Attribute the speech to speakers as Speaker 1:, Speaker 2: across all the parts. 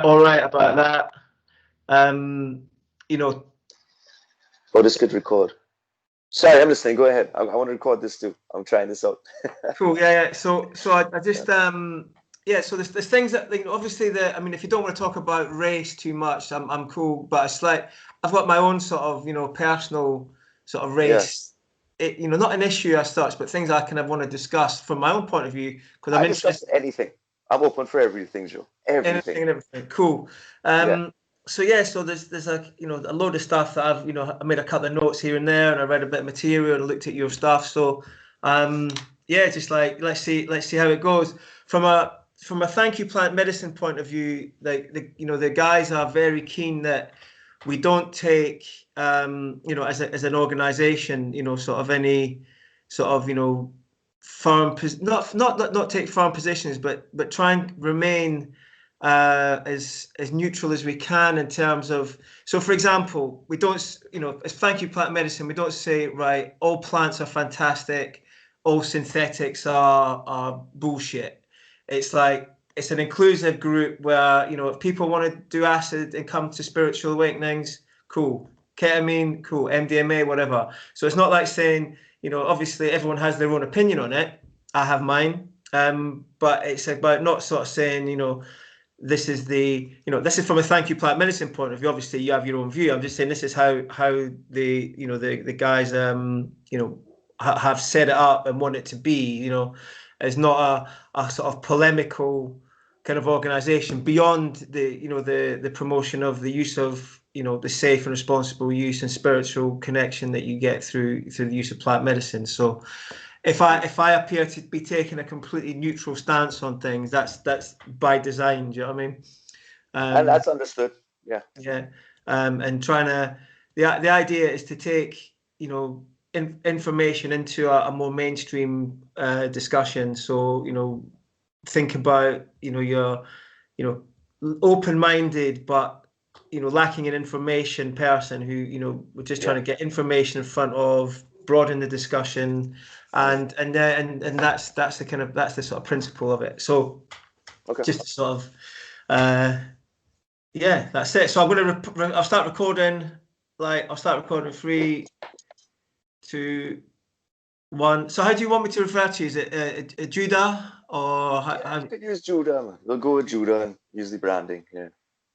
Speaker 1: all right about that. You know.
Speaker 2: Oh, this could record. Sorry, I'm listening. Go ahead. I want to record this too. I'm trying this out.
Speaker 1: Cool. Yeah. So I just yeah. So there's things that, like, obviously I mean, if you don't want to talk about race too much, I'm cool. But it's like I've got my own sort of personal sort of race. Yeah. Not an issue as such, but things I kind of want to discuss from my own point of view, because I'm
Speaker 2: discuss anything. I'm open for everything, Joe. Everything.
Speaker 1: Anything and everything. Cool. So there's a a load of stuff that I've I made a couple of notes here and there, and I read a bit of material and looked at your stuff. So just like let's see how it goes from a thank you plant medicine point of view. Like the guys are very keen that we don't take as an organization sort of any sort of firm not take firm positions, but try and remain as neutral as we can in terms of. So for example, we don't as thank you plant medicine, we don't say, right, all plants are fantastic, all synthetics are bullshit. It's like it's an inclusive group where if people want to do acid and come to spiritual awakenings, cool. Ketamine, cool. MDMA, whatever. So it's not like saying obviously everyone has their own opinion on it. I have mine. But it's about not sort of saying this is this is from a thank you plant medicine point of view. Obviously you have your own view. I'm just saying this is how the the guys have set it up and want it to be. It's not a sort of polemical kind of organization beyond the promotion of the use of the safe and responsible use and spiritual connection that you get through the use of plant medicine. So if I appear to be taking a completely neutral stance on things, that's by design. Do you know what I mean?
Speaker 2: And that's understood. Yeah.
Speaker 1: Yeah. And trying to the idea is to take information into a more mainstream discussion. So think about your open-minded but lacking in information person who we're just trying to get information in front of, broaden the discussion, and that's the kind of that's the sort of principle of it. So just to sort of that's it. So I'm gonna I'll start recording. I'll start recording 3, 2, 1. So how do you want me to refer to you? Is it JudaH or how?
Speaker 2: You could use JudaH, man. We'll go with JudaH and use the branding. Yeah.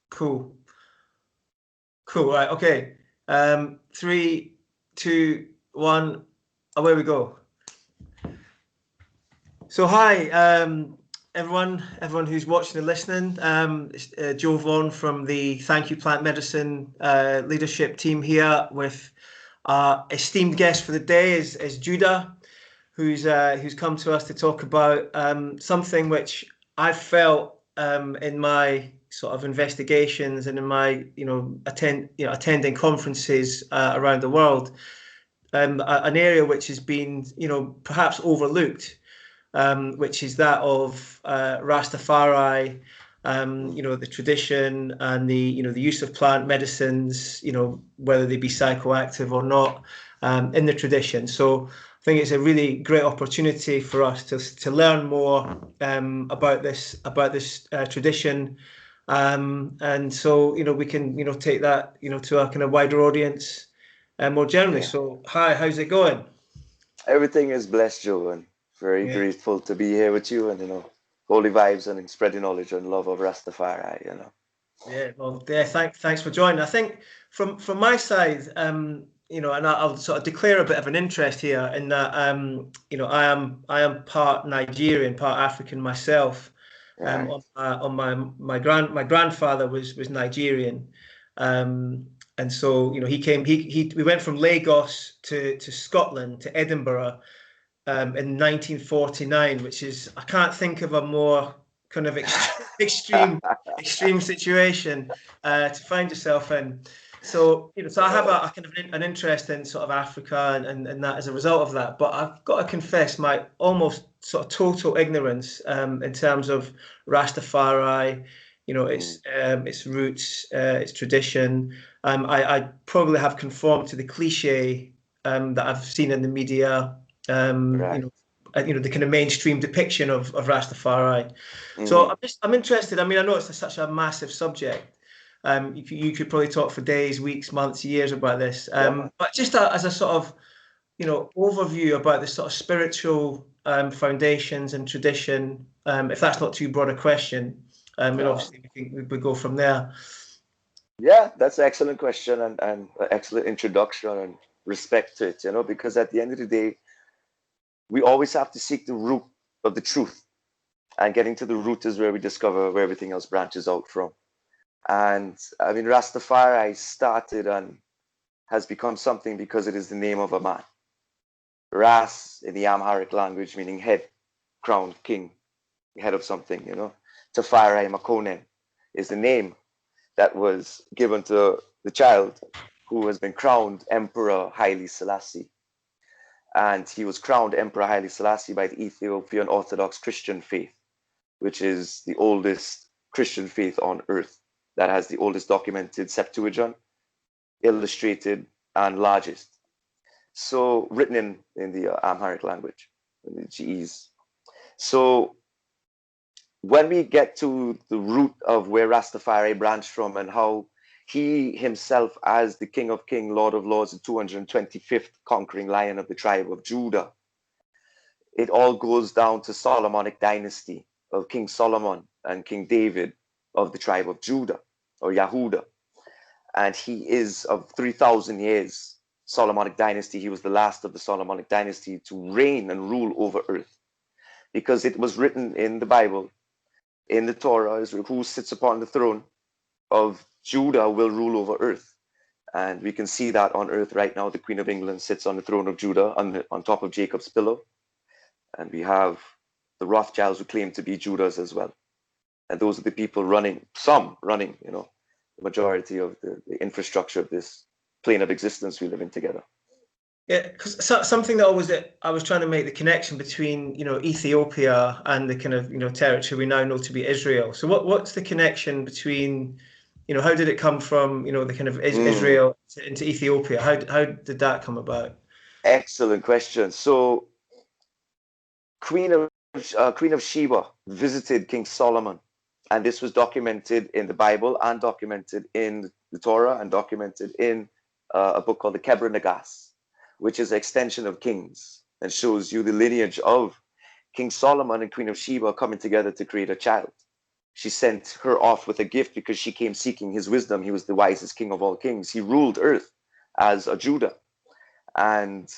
Speaker 1: Cool. Right. Okay. 3, 2, 1. Away we go. So hi, everyone who's watching and listening. It's Joe Vaughan from the Thank You Plant Medicine leadership team here with our esteemed guest for the day is JudaH, who's come to us to talk about something which I felt in my sort of investigations and in my attending conferences around the world, an area which has been perhaps overlooked, which is that of RasTafari, the tradition and the use of plant medicines, whether they be psychoactive or not, in the tradition. So I think it's a really great opportunity for us to learn more about this tradition, and so we can take that to a kind of wider audience more generally. So hi, how's it going?
Speaker 2: Everything is blessed, Joe, and very grateful to be here with you, and holy vibes and spreading knowledge and love of Rastafari.
Speaker 1: Yeah, well, thanks for joining. I think from my side, and I'll sort of declare a bit of an interest here in that, I am part Nigerian, part African myself. My grandfather was Nigerian, and so we went from Lagos to Scotland, to Edinburgh, in 1949, which is, I can't think of a more kind of extreme situation to find yourself in. So so I have a kind of an interest in sort of Africa and that as a result of that. But I've got to confess my almost sort of total ignorance in terms of Rastafari, its roots, its tradition. I probably have conformed to the cliche that I've seen in the media, the kind of mainstream depiction of Rastafari.
Speaker 2: Mm-hmm.
Speaker 1: So I'm interested. I mean, I know it's such a massive subject. You could probably talk for days, weeks, months, years about this. But just as a sort of, overview about the sort of spiritual foundations and tradition, if that's not too broad a question, and obviously we go from there.
Speaker 2: Yeah, that's an excellent question and an excellent introduction and respect to it, because at the end of the day, we always have to seek the root of the truth. And getting to the root is where we discover where everything else branches out from. And I mean, Rastafari started and has become something because it is the name of a man. Ras in the Amharic language, meaning head, crowned king, head of something, Tafari Makonnen is the name that was given to the child who has been crowned Emperor Haile Selassie. And he was crowned Emperor Haile Selassie by the Ethiopian Orthodox Christian faith, which is the oldest Christian faith on earth, that has the oldest documented Septuagint, illustrated, and largest. So written in the Amharic language, in the GEs. So when we get to the root of where Rastafari branched from and how he himself, as the King of Kings, Lord of Lords, the 225th conquering lion of the tribe of Judah, it all goes down to Solomonic dynasty of King Solomon and King David of the tribe of Judah or Yahudah. And he is of 3,000 years Solomonic dynasty. He was the last of the Solomonic dynasty to reign and rule over earth, because it was written in the Bible, in the Torah, is who sits upon the throne of Judah will rule over earth. And we can see that on earth right now. The Queen of England sits on the throne of Judah on top of Jacob's pillow. And we have the Rothschilds who claim to be Judahs as well. And those are the people running, the majority of the infrastructure of this plane of existence we live in together.
Speaker 1: Yeah, because something that I was trying to make the connection between, Ethiopia and the kind of, territory we now know to be Israel. So what's the connection between, how did it come from, the kind of Israel into Ethiopia? How did that come about?
Speaker 2: Excellent question. So Queen of Sheba visited King Solomon, and this was documented in the Bible and documented in the Torah and documented in a book called the Kebra Nagas, which is an extension of Kings and shows you the lineage of King Solomon and Queen of Sheba coming together to create a child. She sent her off with a gift because she came seeking his wisdom. He was the wisest king of all kings. He ruled earth as a Judah. And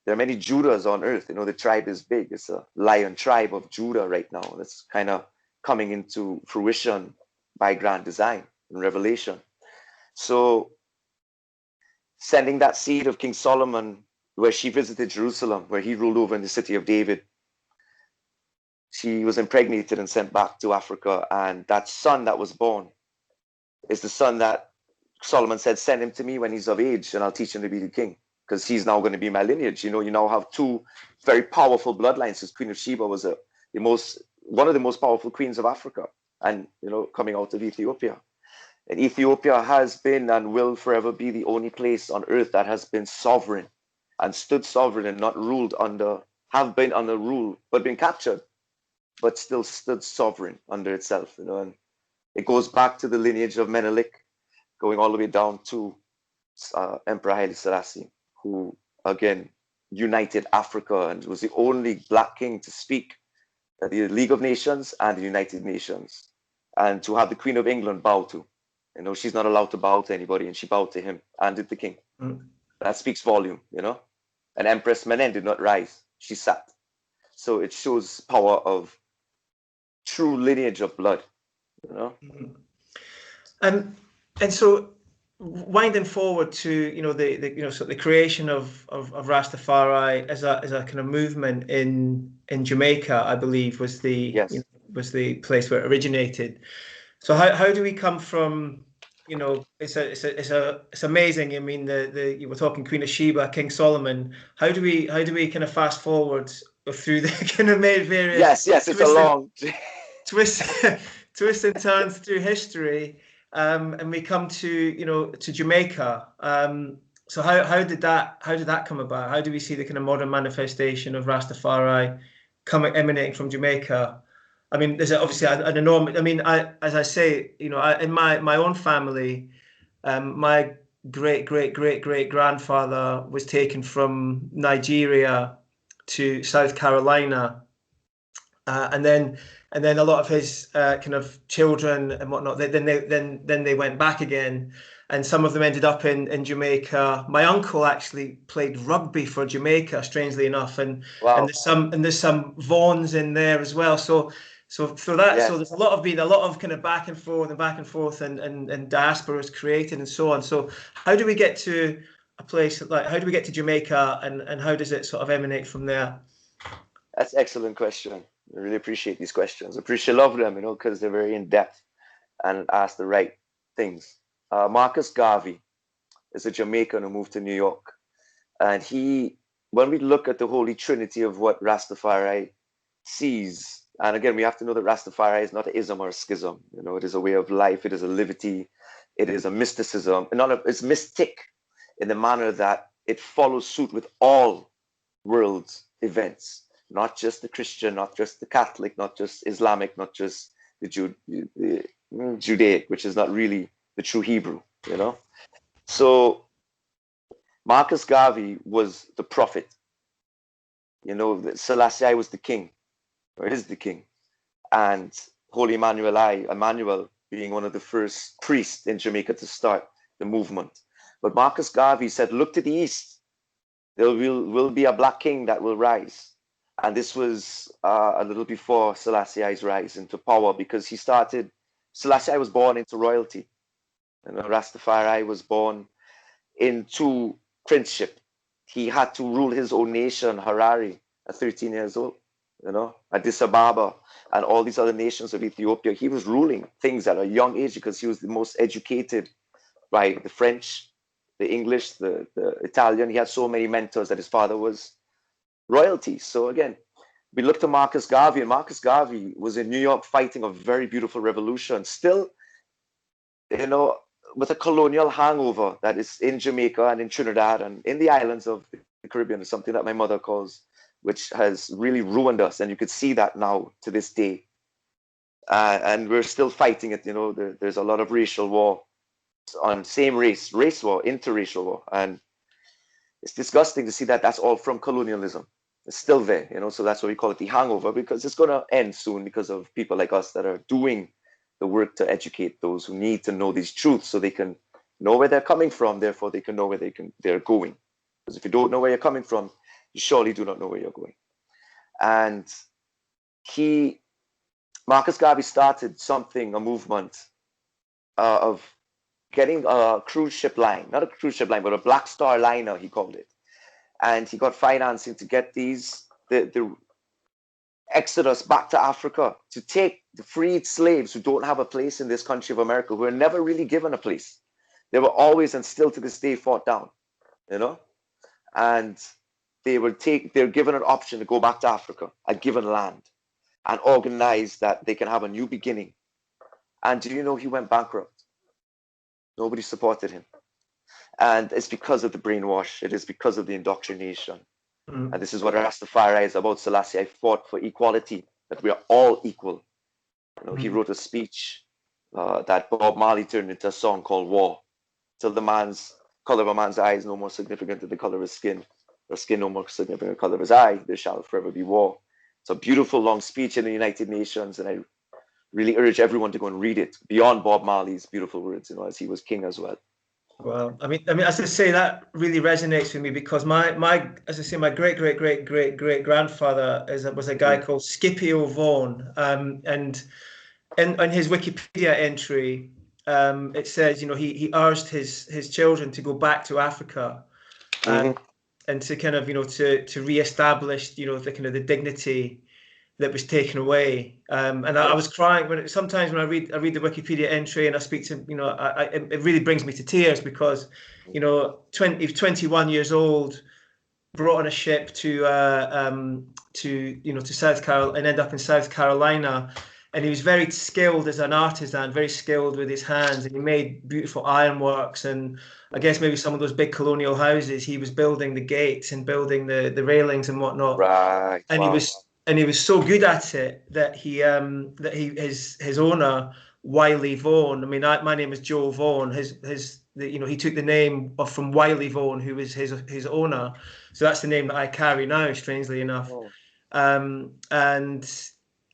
Speaker 2: there are many Judahs on earth. The tribe is big. It's a lion tribe of Judah right now. And it's kind of coming into fruition by grand design and revelation. So sending that seed of King Solomon, where she visited Jerusalem, where he ruled over in the city of David, she was impregnated and sent back to Africa. And that son that was born is the son that Solomon said, send him to me when he's of age and I'll teach him to be the king, because he's now going to be my lineage. You now have two very powerful bloodlines. Because Queen of Sheba was one of the most powerful queens of Africa, and coming out of Ethiopia. And Ethiopia has been and will forever be the only place on earth that has been sovereign and stood sovereign and not ruled have been under rule, but been captured, but still stood sovereign under itself. And it goes back to the lineage of Menelik, going all the way down to Emperor Haile Selassie, who again united Africa and was the only black king to speak at the League of Nations and the United Nations, and to have the Queen of England bow to. She's not allowed to bow to anybody, and she bowed to him and did the king. That speaks volume, And Empress Menen did not rise, she sat. So it shows power of true lineage of blood,
Speaker 1: And so winding forward to the creation of Rastafari as a kind of movement in Jamaica, I believe was the place where it originated. So how do we come from, it's amazing. I mean, you were talking Queen of Sheba, King Solomon. How do we kind of fast forward through the kind of various
Speaker 2: it's a long
Speaker 1: twists and turns through history, and we come to to Jamaica. So how did that come about? How do we see the kind of modern manifestation of Rastafari emanating from Jamaica? I mean, there's obviously an enormous. I mean, as I say, in my own family, my great grandfather was taken from Nigeria to South Carolina, and then a lot of his kind of children and whatnot. Then they went back again, and some of them ended up in Jamaica. My uncle actually played rugby for Jamaica, strangely enough, and
Speaker 2: Wow.
Speaker 1: there's some Vaughns in there as well. So
Speaker 2: Yes.
Speaker 1: there's a lot of kind of back and forth and diasporas created and so on. So how do we get to a place like, how do we get to Jamaica, and how does it sort of emanate from there?
Speaker 2: That's an excellent question. I really appreciate these questions. I love them, because they're very in depth and ask the right things. Marcus Garvey is a Jamaican who moved to New York, and when we look at the Holy Trinity of what Rastafari sees, and again, we have to know that Rastafari is not an ism or a schism. It is a way of life. It is a livity. It is a mysticism. It's mystic in the manner that it follows suit with all world's events, not just the Christian, not just the Catholic, not just Islamic, not just the Judaic, which is not really the true Hebrew, So Marcus Garvey was the prophet. Selassie was the king, or is the king. And Holy Emmanuel being one of the first priests in Jamaica to start the movement. But Marcus Garvey said, look to the east. There will be a black king that will rise. And this was a little before Selassie's rise into power, because Selassie was born into royalty. Rastafari was born into princeship. He had to rule his own nation, Harare, at 13 years old. Addis Ababa and all these other nations of Ethiopia. He was ruling things at a young age because he was the most educated by the French, the English, the Italian. He had so many mentors that his father was royalty. So again, we look to Marcus Garvey, and Marcus Garvey was in New York fighting a very beautiful revolution. Still, with a colonial hangover that is in Jamaica and in Trinidad and in the islands of the Caribbean, is something that my mother calls, which has really ruined us. And you could see that now to this day. And we're still fighting it. There's a lot of racial war on same race war, interracial war. And it's disgusting to see that that's all from colonialism. It's still there, so that's why we call it the hangover, because it's going to end soon because of people like us that are doing the work to educate those who need to know these truths so they can know where they're coming from. Therefore, they can know where they're going. Because if you don't know where you're coming from, you surely do not know where you're going. And Marcus Garvey started a movement of getting a cruise ship line, not a cruise ship line, but a Black Star liner, he called it. And he got financing to get the exodus back to Africa, to take the freed slaves who don't have a place in this country of America, who were never really given a place. They were always, and still to this day, fought down, and they're given an option to go back to Africa, a given land, and organize that they can have a new beginning. And do you know he went bankrupt? Nobody supported him. And it's because of the brainwash. It is because of the indoctrination. And this is what Rastafari is about. Selassie fought for equality, that we are all equal. He wrote a speech that Bob Marley turned into a song called War. Till the color of a man's eye is no more significant than the color of his skin, or skin no more significant than the color of his eye, there shall forever be war. It's a beautiful long speech in the United Nations, and I really urge everyone to go and read it, beyond Bob Marley's beautiful words, as he was king as well.
Speaker 1: Well, I mean, as I say, that really resonates with me, because my great grandfather was a guy called Scipio Vaughan, and in his Wikipedia entry, it says, he urged his children to go back to Africa, and to kind of, to reestablish, the kind of the dignity that was taken away. And I was crying sometimes when I read the Wikipedia entry and I speak to, it really brings me to tears, because, 21 years old, brought on a ship to South Carolina, and end up in South Carolina. and he was very skilled as an artisan, very skilled with his hands, and he made beautiful ironworks. And I guess maybe some of those big colonial houses, he was building the gates and building the railings and whatnot.
Speaker 2: Right.
Speaker 1: And
Speaker 2: Wow.
Speaker 1: he was so good at it that his owner, Wiley Vaughan. I mean, my name is Joe Vaughan. He took the name from Wiley Vaughan, who was his owner. So that's the name that I carry now, strangely enough.
Speaker 2: Oh.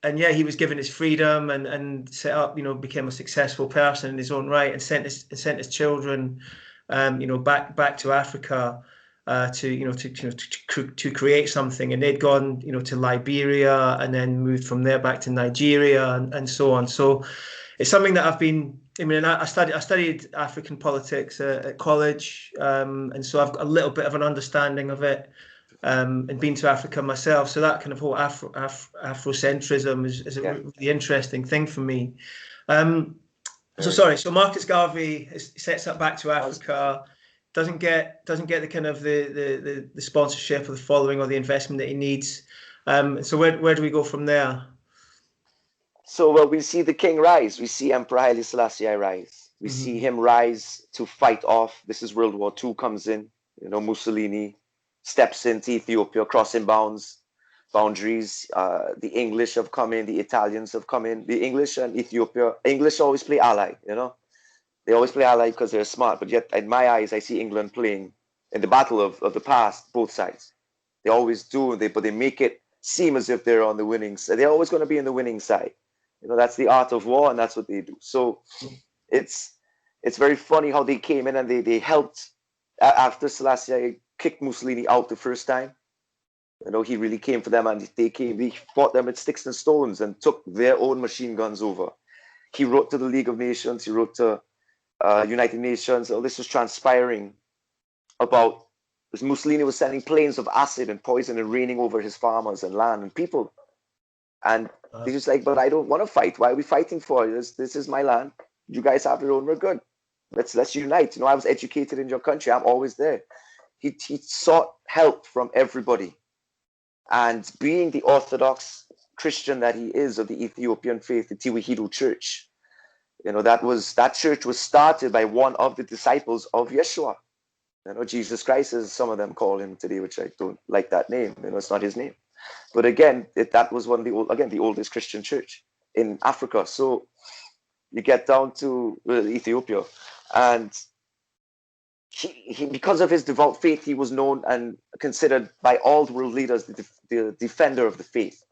Speaker 1: And yeah, he was given his freedom and set up, became a successful person in his own right, and sent his children, back to Africa, to create something. And they'd gone, to Liberia, and then moved from there back to Nigeria, and so on. So it's something that I studied African politics at college, and so I've got a little bit of an understanding of it, and been to Africa myself. So that kind of whole Afrocentrism is a really interesting thing for me. So Marcus Garvey sets up back to Africa, doesn't get the kind of the sponsorship or the following or the investment that he needs. So where do we go from there?
Speaker 2: So we see the king rise. We see Emperor Haile Selassie rise. We see him rise to fight off. This is World War II comes in. Mussolini steps into Ethiopia, crossing boundaries. The English have come in. The Italians have come in. The English and Ethiopia. English always play ally. They always play ally because they're smart. But yet, in my eyes, I see England playing in the battle of the past, both sides. They always do. But they make it seem as if they're on the winning side. They're always going to be in the winning side. That's the art of war, and that's what they do. So it's very funny how they came in and they helped after Selassie kicked Mussolini out the first time. He really came for them, and he fought them with sticks and stones and took their own machine guns over. He wrote to the League of Nations, he wrote to United Nations. All this was transpiring about Mussolini was sending planes of acid and poison and raining over his farmers and land and people. And they're just like, but I don't want to fight. Why are we fighting for? This is my land. You guys have your own. We're good. Let's unite. I was educated in your country. I'm always there. He sought help from everybody. And being the Orthodox Christian that he is of the Ethiopian faith, the Tewahedo Church, that church was started by one of the disciples of Yeshua. Jesus Christ, as some of them call him today, which I don't like that name. It's not his name. But again, that was one of the oldest Christian church in Africa. So you get down to Ethiopia, and he because of his devout faith, he was known and considered by all the world leaders the defender of the faith,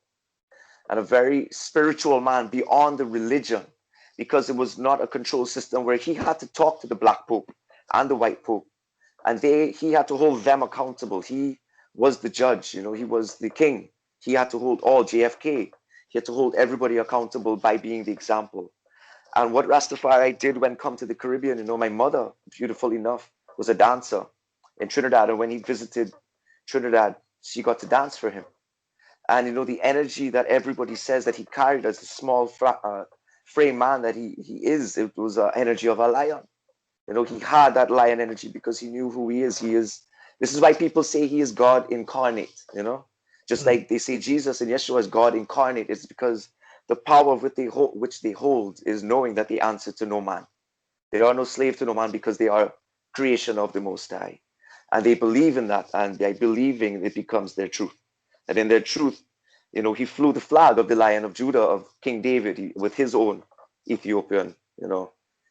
Speaker 2: and a very spiritual man beyond the religion, because it was not a control system where he had to talk to the Black Pope and the White Pope, and he had to hold them accountable. He was the judge, he was the king. He had to hold all JFK. He had to hold everybody accountable by being the example. And what Rastafari did when come to the Caribbean, my mother, beautiful enough, was a dancer in Trinidad. And when he visited Trinidad, she got to dance for him. And, the energy that everybody says that he carried as a small frame man that he is, it was an energy of a lion. He had that lion energy because he knew who he is. This is why people say he is God incarnate, Just like they say Jesus and Yeshua is God incarnate, it's because the power which they hold is knowing that they answer to no man. They are no slave to no man because they are creation of the Most High. And they believe in that, and by believing it becomes their truth. And in their truth, he flew the flag of the Lion of Judah, of King David, with his own Ethiopian,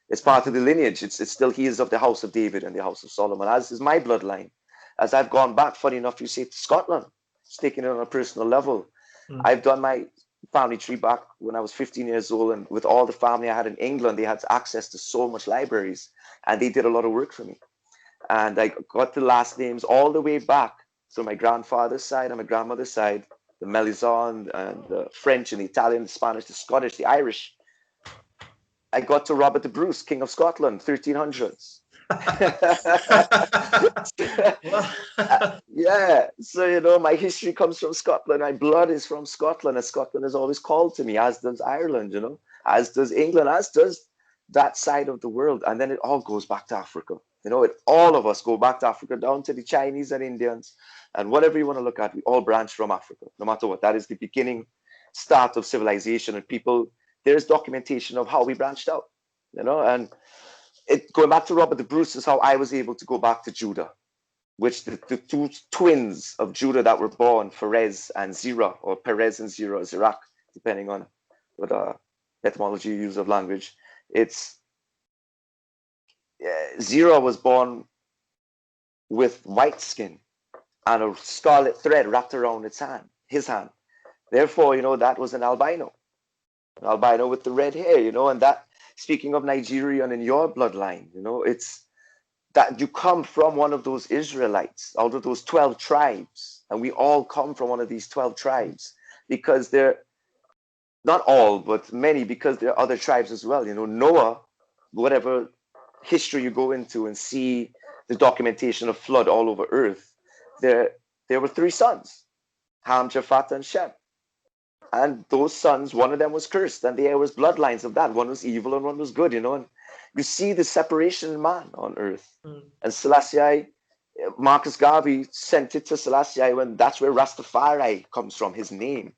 Speaker 2: It's part of the lineage. It's still, he is of the house of David and the house of Solomon, as is my bloodline. As I've gone back, funny enough, you say to Scotland, taking it on a personal level. I've done my family tree back when I was 15 years old, and with all the family I had in England, they had access to so much libraries, and they did a lot of work for me. And I got the last names all the way back. So my grandfather's side and my grandmother's side, the Melisande and the French and the Italian, the Spanish, the Scottish, the Irish. I got to Robert the Bruce, King of Scotland, 1300s. Yeah, so my history comes from Scotland. My blood is from Scotland, and Scotland is always called to me, as does Ireland, as does England, as does that side of the world. And then it all goes back to Africa. All of us go back to Africa, down to the Chinese and Indians, and whatever you want to look at, we all branch from Africa, no matter what. That is the beginning start of civilization, and people there's documentation of how we branched out, and going back to Robert the Bruce is how I was able to go back to Judah, which the two twins of Judah that were born, Perez and Zerah, or Perez and Zerah, depending on what etymology you use of language. It's Zerah was born with white skin and a scarlet thread wrapped around his hand. Therefore, that was an albino with the red hair, and that, speaking of Nigeria and in your bloodline, it's that you come from one of those Israelites, out of those 12 tribes, and we all come from one of these 12 tribes, because they're not all, but many, because there are other tribes as well. Noah, whatever history you go into and see the documentation of flood all over earth, there were 3 sons, Ham, Japheth, and Shem. And those sons, one of them was cursed, and there was bloodlines of that. One was evil and one was good, and you see the separation in man on earth. And Selassie, Marcus Garvey sent it to Selassie when that's where Rastafari comes from, his name.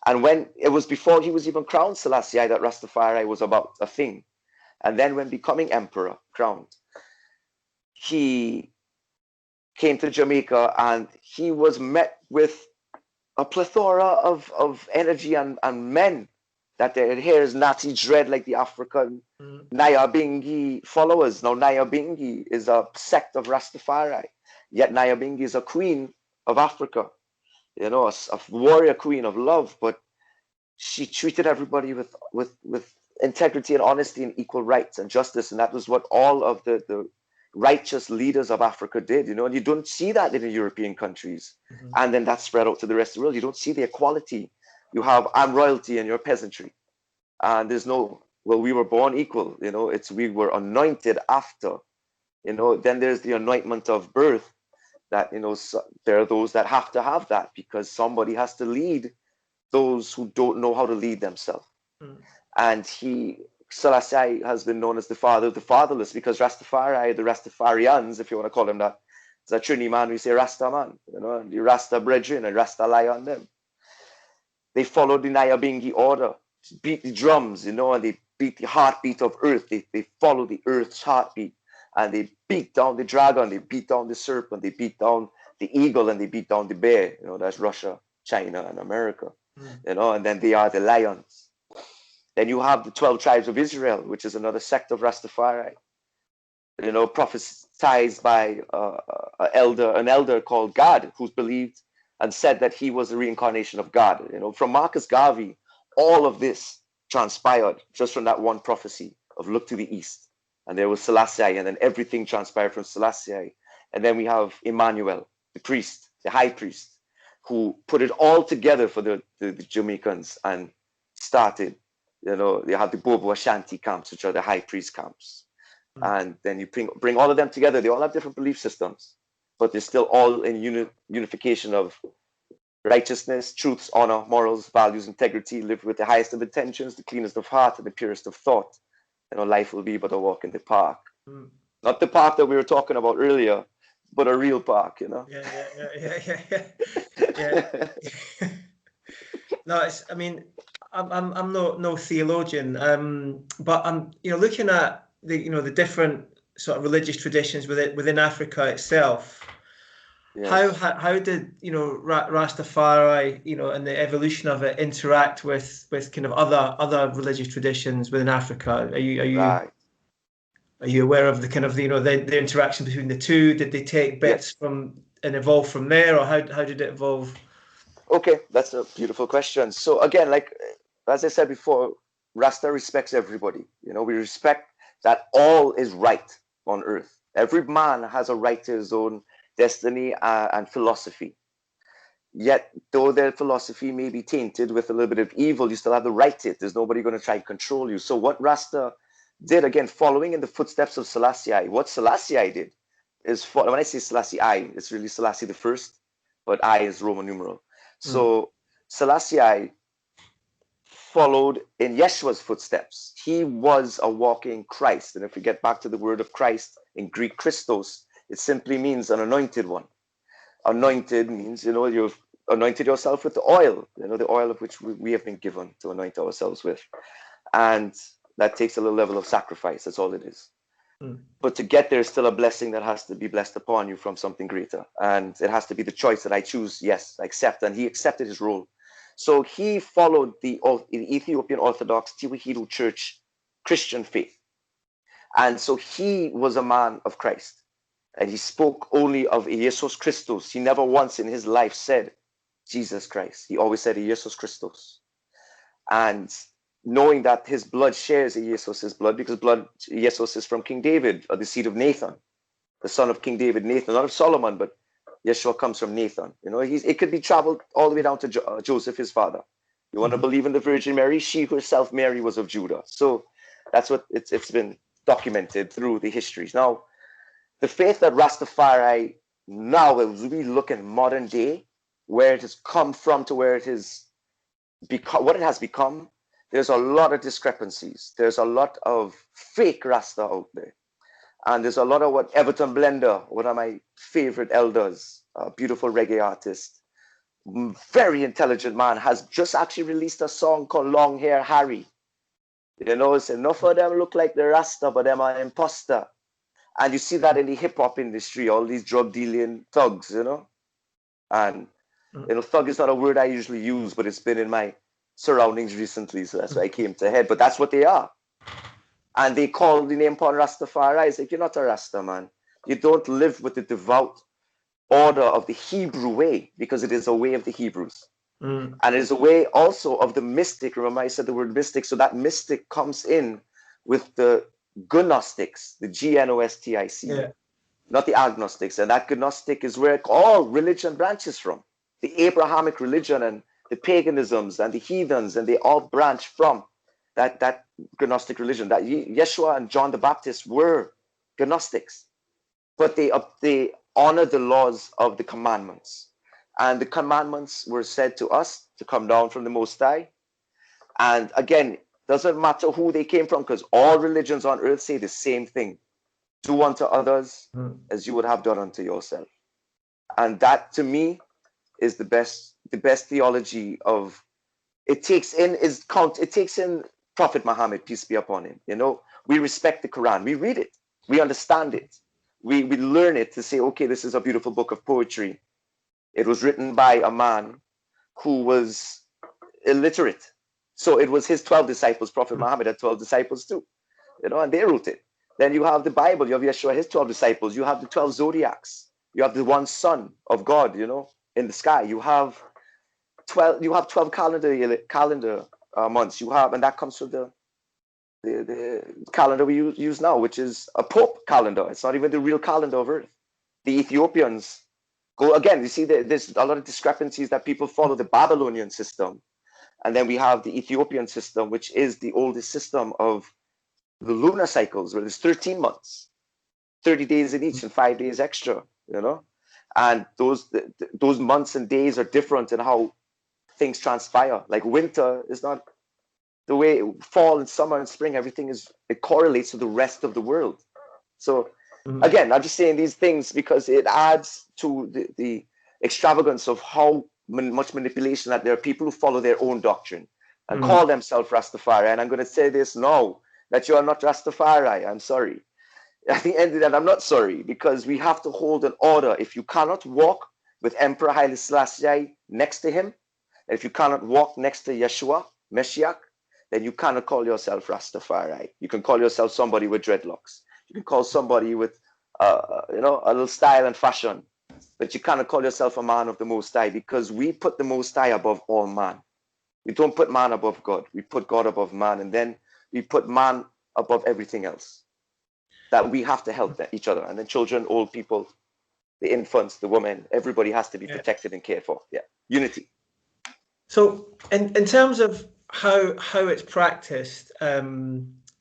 Speaker 2: And when it was before he was even crowned Selassie that Rastafari was about a thing. And then when becoming emperor, crowned, he came to Jamaica and he was met with a plethora of energy and men that their hair is Nazi dread like the African Nyabingi followers. Now, Nyabingi is a sect of Rastafari, yet Nyabingi is a queen of Africa, a warrior queen of love, but she treated everybody with integrity and honesty and equal rights and justice, and that was what all of the righteous leaders of Africa did, and you don't see that in the European countries. And then that spread out to the rest of the world. You don't see the equality. You have, I'm royalty and you're peasantry. And there's no, well, we were born equal, we were anointed after, then there's the anointment of birth that, there are those that have to have that because somebody has to lead those who don't know how to lead themselves. And Selassie has been known as the father of the fatherless because Rastafari, the Rastafarians, if you want to call them that, is a Trini man, we say Rasta man, and the Rasta brethren and Rasta lie on them. They followed the Nyabingi order, beat the drums, and they beat the heartbeat of earth. They follow the earth's heartbeat, and they beat down the dragon, they beat down the serpent, they beat down the eagle, and they beat down the bear. That's Russia, China, and America. And then they are the lions. Then you have the 12 tribes of Israel, which is another sect of Rastafari. Prophesied by an elder called God, who's believed and said that he was the reincarnation of God. From Marcus Garvey, all of this transpired just from that one prophecy of look to the east. And there was Selassie, and then everything transpired from Selassie. And then we have Emmanuel, the priest, the high priest, who put it all together for the Jamaicans and started, they have the Bobo Ashanti camps, which are the high priest camps. And then you bring all of them together. They all have different belief systems, but they're still all in unification of righteousness, truths, honor, morals, values, integrity, live with the highest of intentions, the cleanest of heart, and the purest of thought. Life will be but a walk in the park. Not the park that we were talking about earlier, but a real park,
Speaker 1: Yeah. No, I'm no theologian, but I'm looking at the different sort of religious traditions within Africa itself. Yes. How did Rastafari and the evolution of it interact with kind of other religious traditions within Africa? Are you aware of the kind of the interaction between the two? Did they take bits from and evolve from there, or how did it evolve?
Speaker 2: Okay, that's a beautiful question. So again, like as I said before, Rasta respects everybody. We respect that all is right on earth. Every man has a right to his own destiny and philosophy. Yet, though their philosophy may be tainted with a little bit of evil, you still have the right to it. There's nobody going to try and control you. So what Rasta did, again, following in the footsteps of Selassie, what Selassie did is, when I say Selassie I, it's really Selassie the first, but I is Roman numeral. So Selassie followed in Yeshua's footsteps. He was a walking Christ. And if we get back to the word of Christ in Greek, Christos, it simply means an anointed one. Anointed means, you've anointed yourself with the oil, the oil of which we have been given to anoint ourselves with. And that takes a little level of sacrifice. That's all it is.
Speaker 1: Mm.
Speaker 2: But to get there is still a blessing that has to be blessed upon you from something greater. And it has to be the choice that I choose. Yes, I accept. And he accepted his role. So he followed the Ethiopian Orthodox Tewahedo Church Christian faith. And so he was a man of Christ. And he spoke only of Jesus Christus. He never once in his life said Jesus Christ. He always said Jesus Christus. And knowing that his blood shares Jesus' blood, because Jesus is from King David, or the seed of Nathan, the son of King David, Nathan, not of Solomon, but Yeshua comes from Nathan. You know, it could be traveled all the way down to Joseph, his father. You want to believe in the Virgin Mary? She herself, Mary, was of Judah. So that's what it's been documented through the histories. Now, the faith that Rastafari now, as we look in modern day, where it has come from to where it is what it has become, there's a lot of discrepancies. There's a lot of fake Rasta out there. And there's a lot of what Everton Blender, one of my favorite elders, a beautiful reggae artist, very intelligent man, has just actually released a song called Long Hair Harry. You know, it's enough of them look like the Rasta, but them are imposter. And you see that in the hip hop industry, all these drug dealing thugs, you know. And you know, thug is not a word I usually use, but it's been in my surroundings recently, so that's why I came to head. But that's what they are. And they call the name upon Rastafari. It's like, you're not a Rasta, man. You don't live with the devout order of the Hebrew way, because it is a way of the Hebrews. And it is a way also of the mystic. Remember, I said the word mystic. So that mystic comes in with the Gnostics, the Gnostic, not the agnostics. And that Gnostic is where all religion branches from. The Abrahamic religion and the paganisms and the heathens, and they all branch from that Gnostic religion. That Yeshua and John the Baptist were Gnostics, but they honor the laws of the commandments. And the commandments were said to us to come down from the Most High. And again, doesn't matter who they came from, because all religions on earth say the same thing: do unto others as you would have done unto yourself. And that, to me, is the best theology of it. Takes in Prophet Muhammad, peace be upon him. You know, we respect the Quran, we read it, we understand it, we learn it to say, okay, this is a beautiful book of poetry. It was written by a man who was illiterate, so it was his 12 disciples. Prophet Muhammad had 12 disciples too, you know, and they wrote it. Then you have the Bible, you have Yeshua, his 12 disciples, you have the 12 zodiacs, you have the one son of God, you know, in the sky. You have 12 calendar months. You have, and that comes from the calendar we use now, which is a Pope calendar. It's not even the real calendar of Earth. The Ethiopians go again. You see, there's a lot of discrepancies that people follow the Babylonian system, and then we have the Ethiopian system, which is the oldest system of the lunar cycles, where there's 13 months, 30 days in each, and 5 days extra. You know. And those months and days are different in how things transpire. Like winter is not the way fall and summer and spring. Everything it correlates to the rest of the world. So again, I'm just saying these things because it adds to the extravagance of how much manipulation that there are people who follow their own doctrine and call themselves Rastafari. And I'm going to say this now, that you are not Rastafari. I'm sorry. At the end of that, I'm not sorry, because we have to hold an order. If you cannot walk with Emperor Haile Selassie next to him, if you cannot walk next to Yeshua, Meshiach, then you cannot call yourself Rastafari. You can call yourself somebody with dreadlocks. You can call somebody with, a little style and fashion, but you cannot call yourself a man of the Most High, because we put the Most High above all man. We don't put man above God. We put God above man, and then we put man above everything else. That we have to help each other, and then children, old people, the infants, the women, everybody has to be protected and cared for. Yeah, unity.
Speaker 1: So, in terms of how it's practiced,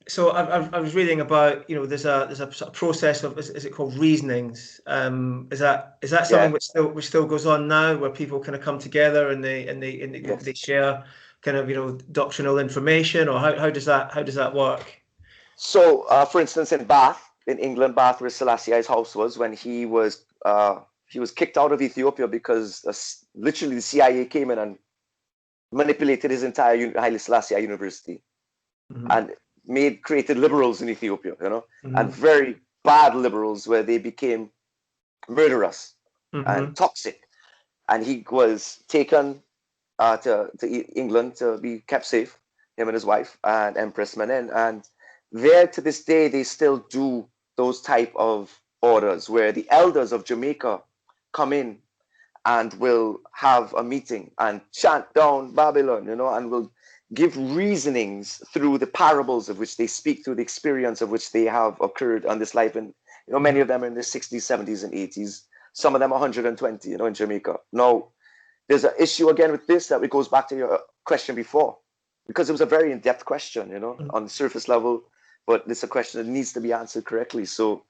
Speaker 1: so I was reading about, you know, there's a sort of process of, is it called reasonings? Is that something which still goes on now, where people kind of come together and they share kind of, you know, doctrinal information, or how does that work?
Speaker 2: So, for instance, in Bath, in England, Bath, where Selassie's house was, when he was kicked out of Ethiopia because literally the CIA came in and manipulated his entire Haile Selassie University. and created liberals in Ethiopia, you know, and
Speaker 1: Mm-hmm.
Speaker 2: very bad liberals where they became murderous and
Speaker 1: Mm-hmm.
Speaker 2: toxic. And he was taken to England to be kept safe, him and his wife and Empress Menen. And there to this day, they still do those type of orders where the elders of Jamaica come in and will have a meeting and chant down Babylon, you know, and will give reasonings through the parables of which they speak, through the experience of which they have occurred on this life. And, you know, many of them are in their 60s, 70s, and 80s. Some of them are 120, you know, in Jamaica. Now, there's an issue again with this that it goes back to your question before, because it was a very in-depth question, you know, on the surface level, but it's a question that needs to be answered correctly. So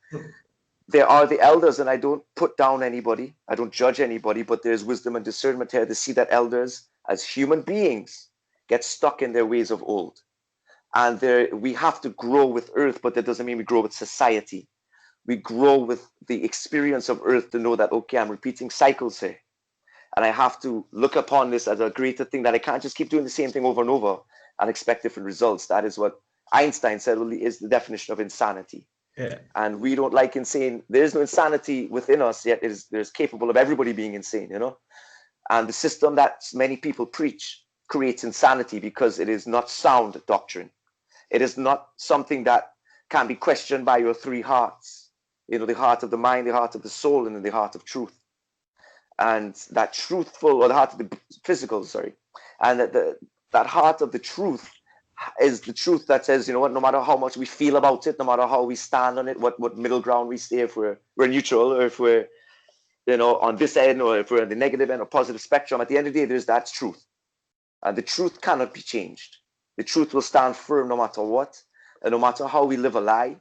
Speaker 2: there are the elders, and I don't put down anybody, I don't judge anybody, but there's wisdom and discernment here to see that elders, as human beings, get stuck in their ways of old. And we have to grow with earth, but that doesn't mean we grow with society. We grow with the experience of earth to know that, okay, I'm repeating cycles here. And I have to look upon this as a greater thing, that I can't just keep doing the same thing over and over and expect different results. That is what Einstein said is the definition of insanity.
Speaker 1: Yeah.
Speaker 2: And we don't like insane. There is no insanity within us, yet there's capable of everybody being insane, you know? And the system that many people preach creates insanity because it is not sound doctrine. It is not something that can be questioned by your three hearts, you know, the heart of the mind, the heart of the soul, and then the heart of truth. And that truthful, or the heart of the physical, sorry, and that heart of the truth is the truth that says, you know what, no matter how much we feel about it, no matter how we stand on it, what middle ground we stay, if we're neutral, or if we're, you know, on this end, or if we're on the negative end or positive spectrum, at the end of the day, there's that truth. And the truth cannot be changed. The truth will stand firm no matter what, and no matter how we live a lie,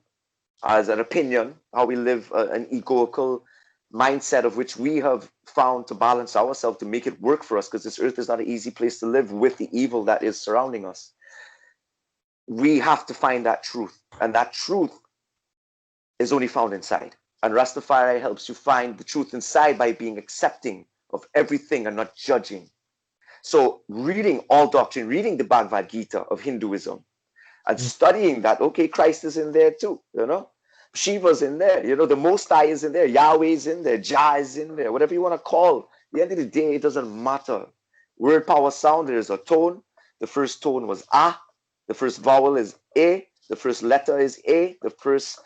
Speaker 2: as an opinion, how we live an egoical mindset of which we have found to balance ourselves, to make it work for us, because this earth is not an easy place to live with the evil that is surrounding us. We have to find that truth, and that truth is only found inside. And Rastafari helps you find the truth inside by being accepting of everything and not judging. So reading all doctrine, reading the Bhagavad Gita of Hinduism, and studying that, okay, Christ is in there too, you know, Shiva's in there, you know, the Most High is in there, Yahweh's in there, Jah is in there, whatever you want to call. At the end of the day, it doesn't matter. Word, power, sound, there's a tone. The first tone was A, the first vowel is A, the first letter is A, the first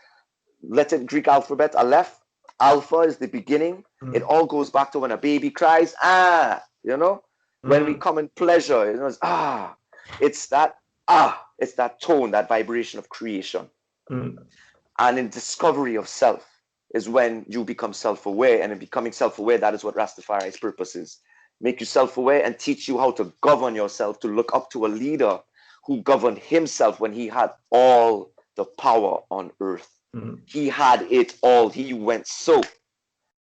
Speaker 2: letter Greek alphabet, Aleph, Alpha is the beginning. It all goes back to when a baby cries, ah, you know, when we come in pleasure, you know, it's ah, it's that tone, that vibration of creation. And in discovery of self is when you become self-aware, and in becoming self-aware, that is what Rastafari's purpose is. Make you self-aware and teach you how to govern yourself, to look up to a leader who governed himself when he had all the power on earth. He had it all. He went so,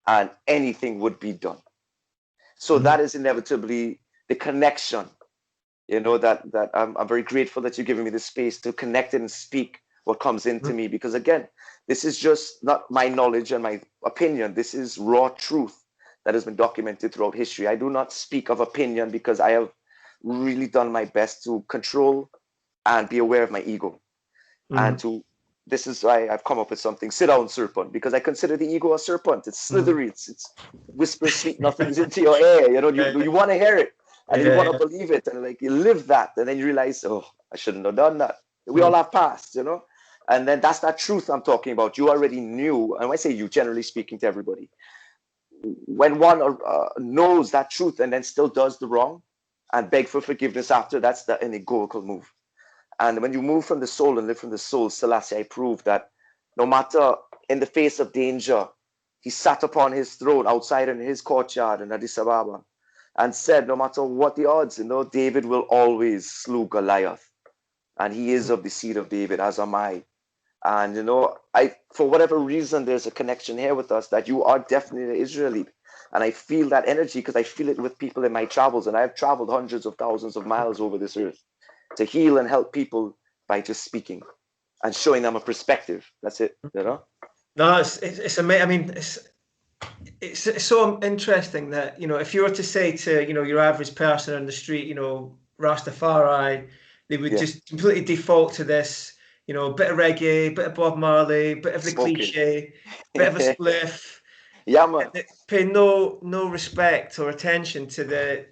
Speaker 2: and anything would be done. So that is inevitably the connection, you know, that I'm very grateful that you're giving me the space to connect and speak what comes into me, because again, this is just not my knowledge and my opinion. This is raw truth that has been documented throughout history. I do not speak of opinion because I have really done my best to control and be aware of my ego. And this is why I've come up with something, sit down serpent, because I consider the ego a serpent. It's slithery, it's whispers sweet nothings into your ear, you know, you want to hear it, and you want to believe it, and like you live that, and then you realize, oh, I shouldn't have done that. We all have past, you know. And then that's that truth I'm talking about. You already knew, and when I say you, generally speaking to everybody, when one knows that truth and then still does the wrong and beg for forgiveness after, that's an egoical move. And when you move from the soul and live from the soul, Selassie, I proved that no matter in the face of danger, he sat upon his throne outside in his courtyard in Addis Ababa and said, no matter what the odds, you know, David will always slew Goliath. And he is of the seed of David, as am I. And, you know, for whatever reason, there's a connection here with us that you are definitely an Israeli. And I feel that energy because I feel it with people in my travels. And I've traveled hundreds of thousands of miles over this earth to heal and help people by just speaking and showing them a perspective. That's it, you know?
Speaker 1: No, it's amazing. I mean, it's so interesting that, you know, if you were to say to, you know, your average person on the street, you know, Rastafari, they would just completely default to this, you know, bit of reggae, bit of Bob Marley, bit of the cliche, bit of a spliff.
Speaker 2: Yeah, man.
Speaker 1: Pay no respect or attention to the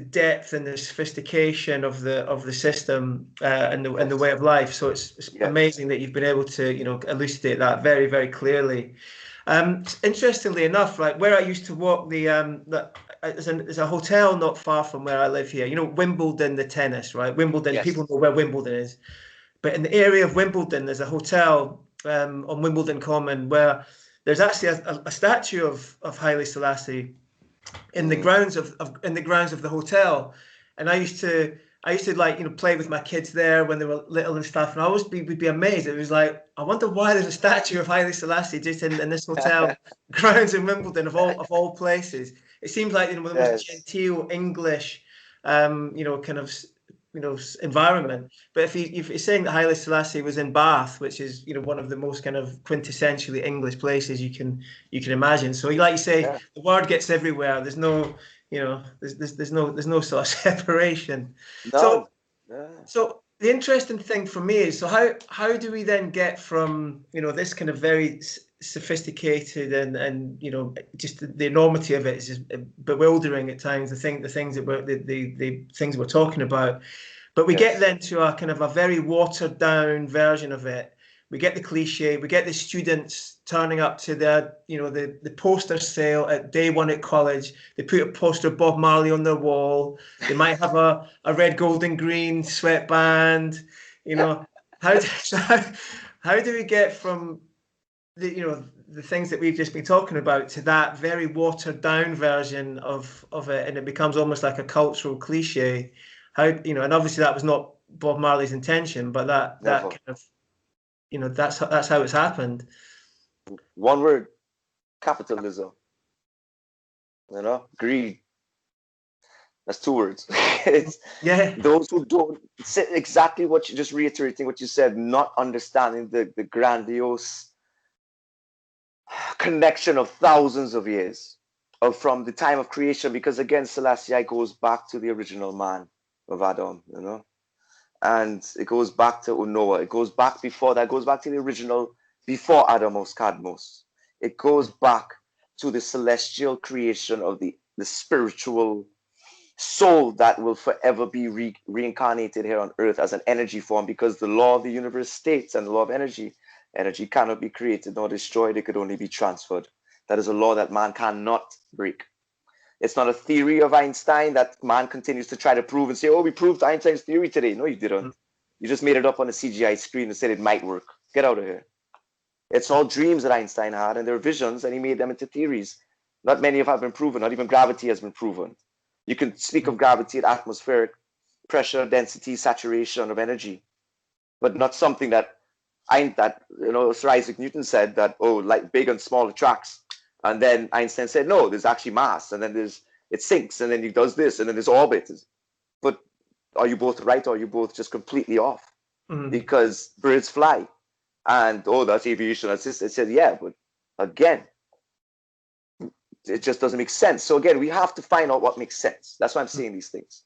Speaker 1: depth and the sophistication of the system and the way of life. So it's amazing that you've been able to, you know, elucidate that very, very clearly. Interestingly enough, like where I used to walk, there's a hotel not far from where I live here. You know, Wimbledon, the tennis, right? Wimbledon, people know where Wimbledon is. But in the area of Wimbledon, there's a hotel on Wimbledon Common where there's actually a statue of Haile Selassie in the grounds of the hotel, and I used to like, you know, play with my kids there when they were little and stuff, and I always would be amazed. It was like, I wonder why there's a statue of Haile Selassie just in this hotel grounds in Wimbledon of all places. It seems like, you know, the most genteel English, you know, kind of, you know, environment. But if you're saying that Haile Selassie was in Bath, which is, you know, one of the most kind of quintessentially English places you can imagine. So, like you say, the word gets everywhere. There's no, you know, there's no sort of separation.
Speaker 2: No.
Speaker 1: So the interesting thing for me is, so how do we then get from, you know, this kind of very sophisticated and you know, just the enormity of it is just bewildering at times. The things that the things we're talking about, but we get then to a kind of a very watered down version of it. We get the cliche. We get the students turning up to the, you know, the poster sale at day one at college. They put a poster of Bob Marley on their wall. They might have a red, gold, and green sweatband. You know, how do we get from the things that we've just been talking about to that very watered down version of it, and it becomes almost like a cultural cliche? How, you know, and obviously that was not Bob Marley's intention, but that kind of, you know, that's how it's happened.
Speaker 2: One word: capitalism. You know, greed. That's two words. It's those who don't say exactly what you just reiterating what you said, not understanding the grandiose connection of thousands of years of from the time of creation, because again, Selassie goes back to the original man of Adam, you know, and it goes back to Noah. It goes back before that. It goes back to the original before Adamos Kadmos. It goes back to the celestial creation of the spiritual soul that will forever be reincarnated here on earth as an energy form, because the law of the universe states, and the law of energy cannot be created nor destroyed. It could only be transferred. That is a law that man cannot break. It's not a theory of Einstein that man continues to try to prove and say, oh, we proved Einstein's theory today. No, you didn't. You just made it up on a CGI screen and said it might work. Get out of here. It's all dreams that Einstein had, and they're visions, and he made them into theories. Not many have been proven. Not even gravity has been proven. You can speak of gravity at atmospheric pressure, density, saturation of energy, but not something that you know, Sir Isaac Newton said that, oh, like big and small attracts. And then Einstein said, no, there's actually mass, and then it sinks, and then it does this, and then there's orbit. But are you both right, or are you both just completely off? Because birds fly, and oh, that's aviation. That's this. It said, yeah, but again, it just doesn't make sense. So again, we have to find out what makes sense. That's why I'm saying these things.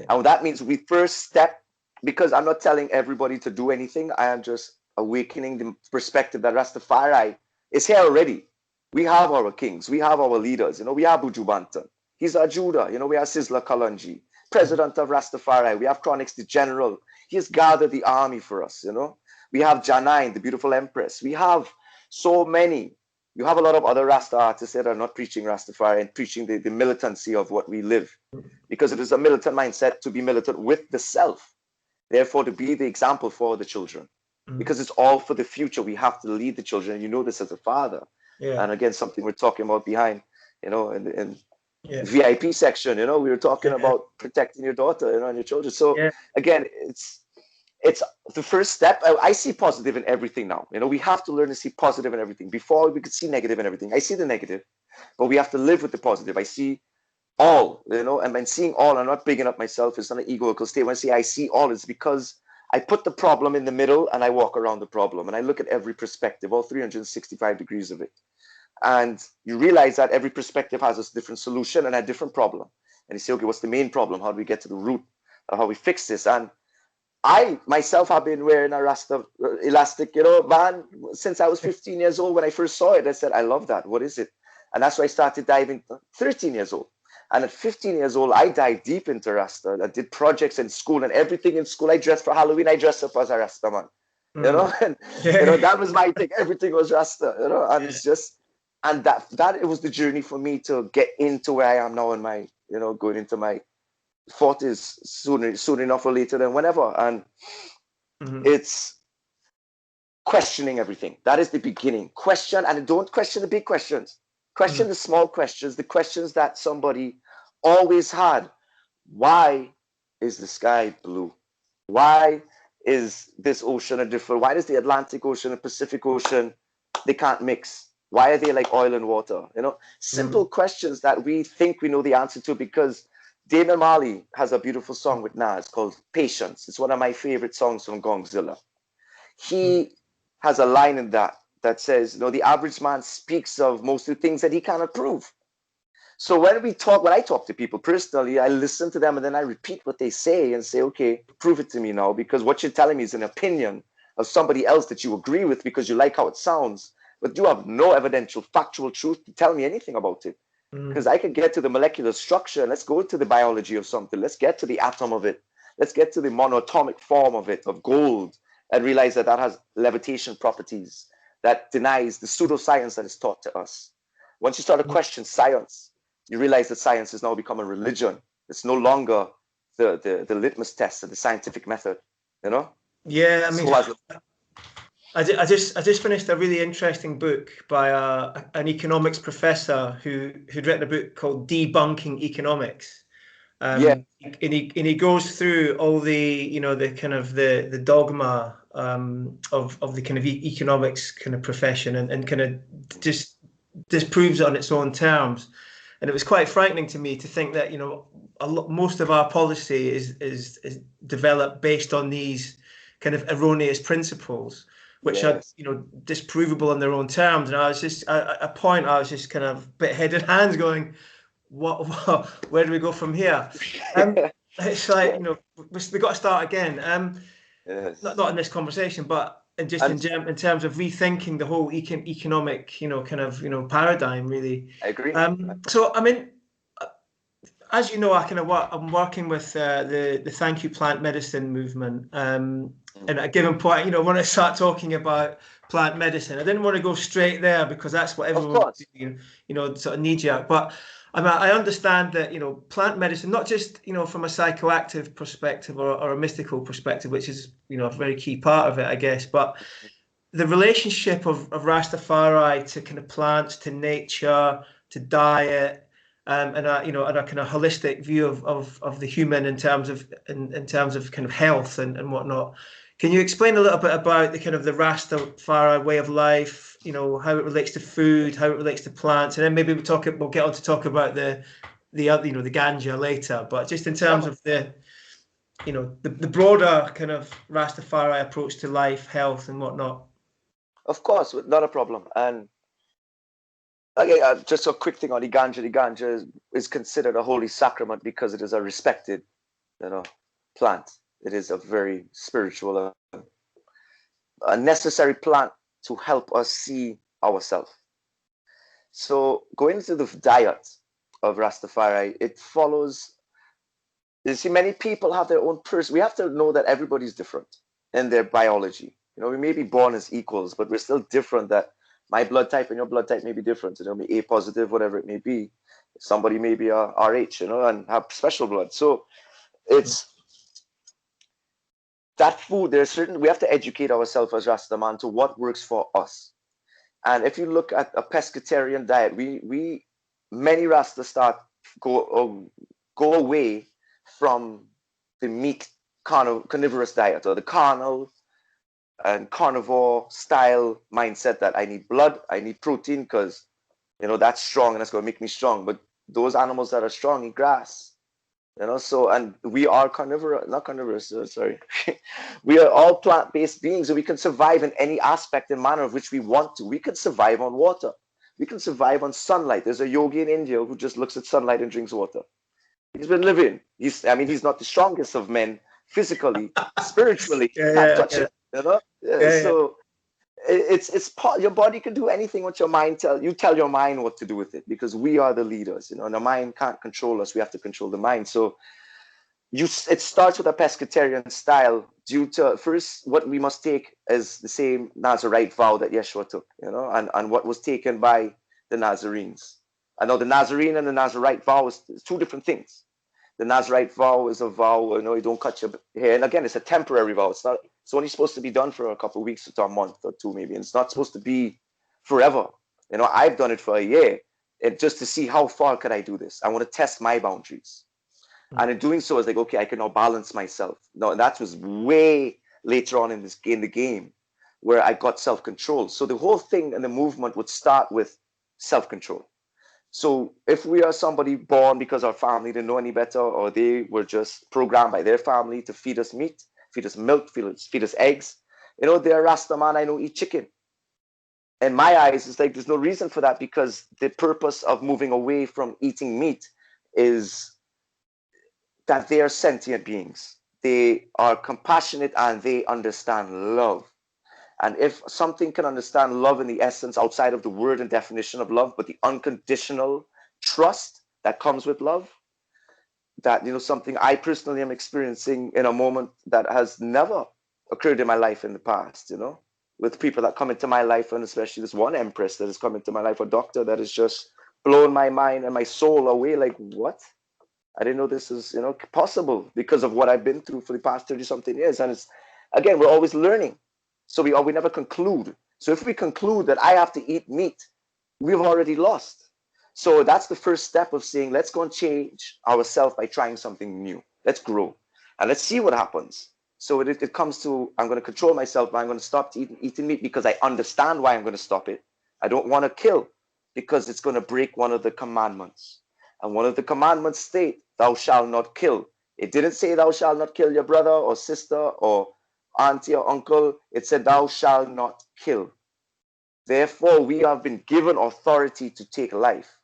Speaker 2: And that means we first step, because I'm not telling everybody to do anything. I am just awakening the perspective that Rastafari is here already. We have our kings. We have our leaders. You know, we have Buju Banton. He's our Judah. You know, we have Sizzla Kalonji, president of Rastafari. We have Chronix the general. He has gathered the army for us, you know. We have Janine, the beautiful empress. We have so many. You have a lot of other Rasta artists that are not preaching Rastafari and preaching the militancy of what we live, because it is a militant mindset to be militant with the self, therefore to be the example for the children, because it's all for the future. We have to lead the children, and you know this as a father. And again, something we're talking about behind, you know, in VIP section, you know, we were talking about protecting your daughter, you know, and your children. So again, it's the first step. I see positive in everything now. You know, we have to learn to see positive in everything. Before, we could see negative in everything. I see the negative, but we have to live with the positive. I see all, you know, and seeing all, I'm not bigging up myself. It's not an egoical state. When I say I see all, it's because I put the problem in the middle and I walk around the problem, and I look at every perspective, all 365 degrees of it. And you realize that every perspective has a different solution and a different problem. And you say, okay, what's the main problem? How do we get to the root of how we fix this? And I myself have been wearing a Rasta elastic, band since I was 15 years old. When I first saw it, I said, I love that. What is it? And that's why I started diving 13 years old. And at 15 years old, I dived deep into Rasta. I did projects in school and everything in school. I dressed for Halloween. I dressed up as a Rasta man, and that was my thing. Everything was Rasta, and it's just, and that it was the journey for me to get into where I am now in my, going into my 40s soon enough or later than whenever. And it's questioning everything. That is the beginning. Question, and don't question the big questions. Question the small questions, the questions that somebody always had. Why is the sky blue? Why is this ocean a different? Why does the Atlantic Ocean and Pacific Ocean, they can't mix? Why are they like oil and water? Simple questions that we think we know the answer to, because Damian Marley has a beautiful song with Nas called Patience. It's one of my favorite songs from Gongzilla. He has a line in that says, the average man speaks of mostly things that he cannot prove. So when I talk to people personally, I listen to them and then I repeat what they say and say, okay, prove it to me now, because what you're telling me is an opinion of somebody else that you agree with because you like how it sounds, but you have no evidential, factual truth to tell me anything about it. Because I could get to the molecular structure, and let's go to the biology of something. Let's get to the atom of it. Let's get to the monatomic form of it, of gold, and realize that has levitation properties that denies the pseudoscience that is taught to us. Once you start to question science, you realize that science has now become a religion. It's no longer the litmus test of the scientific method,
Speaker 1: Yeah, I mean, I just finished a really interesting book by an economics professor who'd written a book called Debunking Economics. And he goes through all the the kind of the dogma of the kind of economics kind of profession, and kind of just disproves it on its own terms. And it was quite frightening to me to think that most of our policy is developed based on these kind of erroneous principles, which are disprovable in their own terms. And I was just at a point I was just kind of a bit head in hands going, what where do we go from here? It's like we got to start again. Not in this conversation, but in terms of rethinking the whole economic kind of paradigm, really.
Speaker 2: I agree.
Speaker 1: So I mean, as you know, I'm working with the Thank You Plant Medicine movement. And at a given point, when I start talking about plant medicine, I didn't want to go straight there because that's what everyone sort of knee-jerk. But I mean, I understand that plant medicine, not just from a psychoactive perspective or a mystical perspective, which is a very key part of it, I guess, but the relationship of Rastafari to kind of plants, to nature, to diet, and a kind of holistic view of the human in terms of kind of health and whatnot. Can you explain a little bit about the kind of the Rastafari way of life, how it relates to food, how it relates to plants, and then maybe we'll get on to talk about the other, the ganja later, but just in terms of the broader kind of Rastafari approach to life, health, and whatnot.
Speaker 2: Of course, not a problem. And okay, just a quick thing on the ganja. The ganja is considered a holy sacrament because it is a respected, plant. It is a very spiritual, a necessary plant to help us see ourselves. So going into the diet of Rastafari, it follows. You see, many people have their own person. We have to know that everybody's different in their biology. We may be born as equals, but we're still different. That my blood type and your blood type may be different. Me A positive, whatever it may be. Somebody may be a RH, and have special blood. So it's that food. We have to educate ourselves as Rastaman to what works for us. And if you look at a pescatarian diet, many Rastas go away from the meat carnivorous diet, or the carnal and carnivore style mindset that I need blood, I need protein because that's strong and that's going to make me strong. But those animals that are strong eat grass, so, and we are not carnivorous, sorry. We are all plant-based beings, and we can survive in any aspect and manner of which we want to. We can survive on water. We can survive on sunlight. There's a yogi in India who just looks at sunlight and drinks water. He's been living. He's not the strongest of men physically, spiritually,
Speaker 1: Yeah,
Speaker 2: can't
Speaker 1: yeah,
Speaker 2: touch
Speaker 1: yeah.
Speaker 2: it, you know? Yeah,
Speaker 1: Yeah, yeah.
Speaker 2: so it's part, your body can do anything what your mind tell your mind what to do with it, because we are the leaders, you know, and the mind can't control us. We have to control the mind. So it starts with a pescatarian style due to, first, what we must take is the same Nazarite vow that Yeshua took, you know, and what was taken by the Nazarenes. I know the Nazarene and the Nazarite vow is two different things. The Nazarite vow is a vow, you know, you don't cut your hair. And again, it's a temporary vow. It's only supposed to be done for a couple of weeks to a month or two, maybe. And it's not supposed to be forever. You know, I've done it for a year, just to see how far could I do this. I want to test my boundaries. And in doing so, it's like, okay, I can now balance myself. No, and that was way later on in the game where I got self-control. So the whole thing and the movement would start with self-control. So if we are somebody born because our family didn't know any better, or they were just programmed by their family to feed us meat, feed us milk, feed us eggs, you know, they're Rasta man, I know, eat chicken. In my eyes, it's like there's no reason for that, because the purpose of moving away from eating meat is that they are sentient beings. They are compassionate and they understand love. And if something can understand love in the essence outside of the word and definition of love, but the unconditional trust that comes with love, that, you know, something I personally am experiencing in a moment that has never occurred in my life in the past, you know, with people that come into my life, and especially this one empress that has come into my life, a doctor that has just blown my mind and my soul away. Like, what? I didn't know this is, you know, possible, because of what I've been through for the past 30 something years. And it's, again, we're always learning. So we never conclude. So if we conclude that I have to eat meat, we've already lost. So that's the first step of saying, let's go and change ourselves by trying something new. Let's grow and let's see what happens. So it comes to, I'm going to control myself, but I'm going to stop eating meat because I understand why I'm going to stop it. I don't want to kill because it's going to break one of the commandments. And one of the commandments state, thou shalt not kill. It didn't say thou shalt not kill your brother or sister or auntie or uncle. It said thou shalt not kill. Therefore, we have been given authority to take life.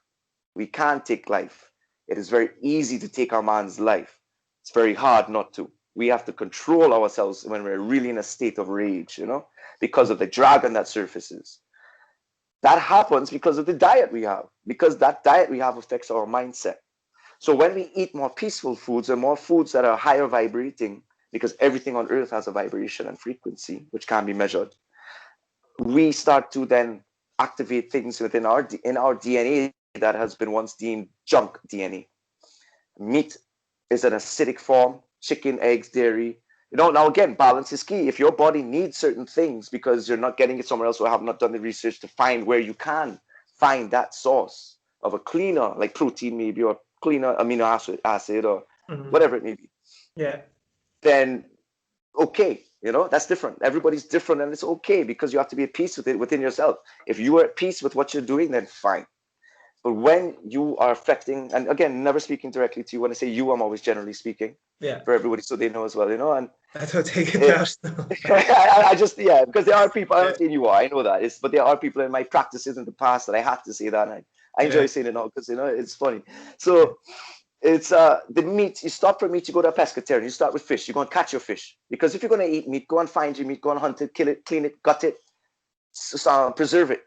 Speaker 2: We can't take life. It is very easy to take our man's life. It's very hard not to. We have to control ourselves when we're really in a state of rage, you know, because of the dragon that surfaces. That happens because of the diet we have, because that diet we have affects our mindset. So when we eat more peaceful foods and more foods that are higher vibrating, because everything on earth has a vibration and frequency, which can be measured, we start to then activate things within our DNA that has been once deemed junk DNA. Meat is an acidic form, chicken, eggs, dairy. You know, now again, balance is key. If your body needs certain things because you're not getting it somewhere else, or have not done the research to find where you can find that source of a cleaner, like protein maybe, or cleaner amino acid or whatever it may be.
Speaker 1: Yeah.
Speaker 2: Then okay, you know, that's different. Everybody's different, and it's okay, because you have to be at peace with it within yourself. If you are at peace with what you're doing, then fine. But when you are affecting, and again, never speaking directly to you, when I say you, I'm always generally speaking,
Speaker 1: Yeah,
Speaker 2: for everybody, so they know as well, you know. And
Speaker 1: I don't take it personal.
Speaker 2: I just, yeah, because there are people, I'm not saying you are, I know that, but there are people in my practices in the past that I had to say that, and I enjoy saying it now because, you know, it's funny. So it's the meat. You stop from meat, you go to a pescatarian. You start with fish. You go and catch your fish, because if you're going to eat meat, go and find your meat, go and hunt it, kill it, clean it, gut it, preserve it,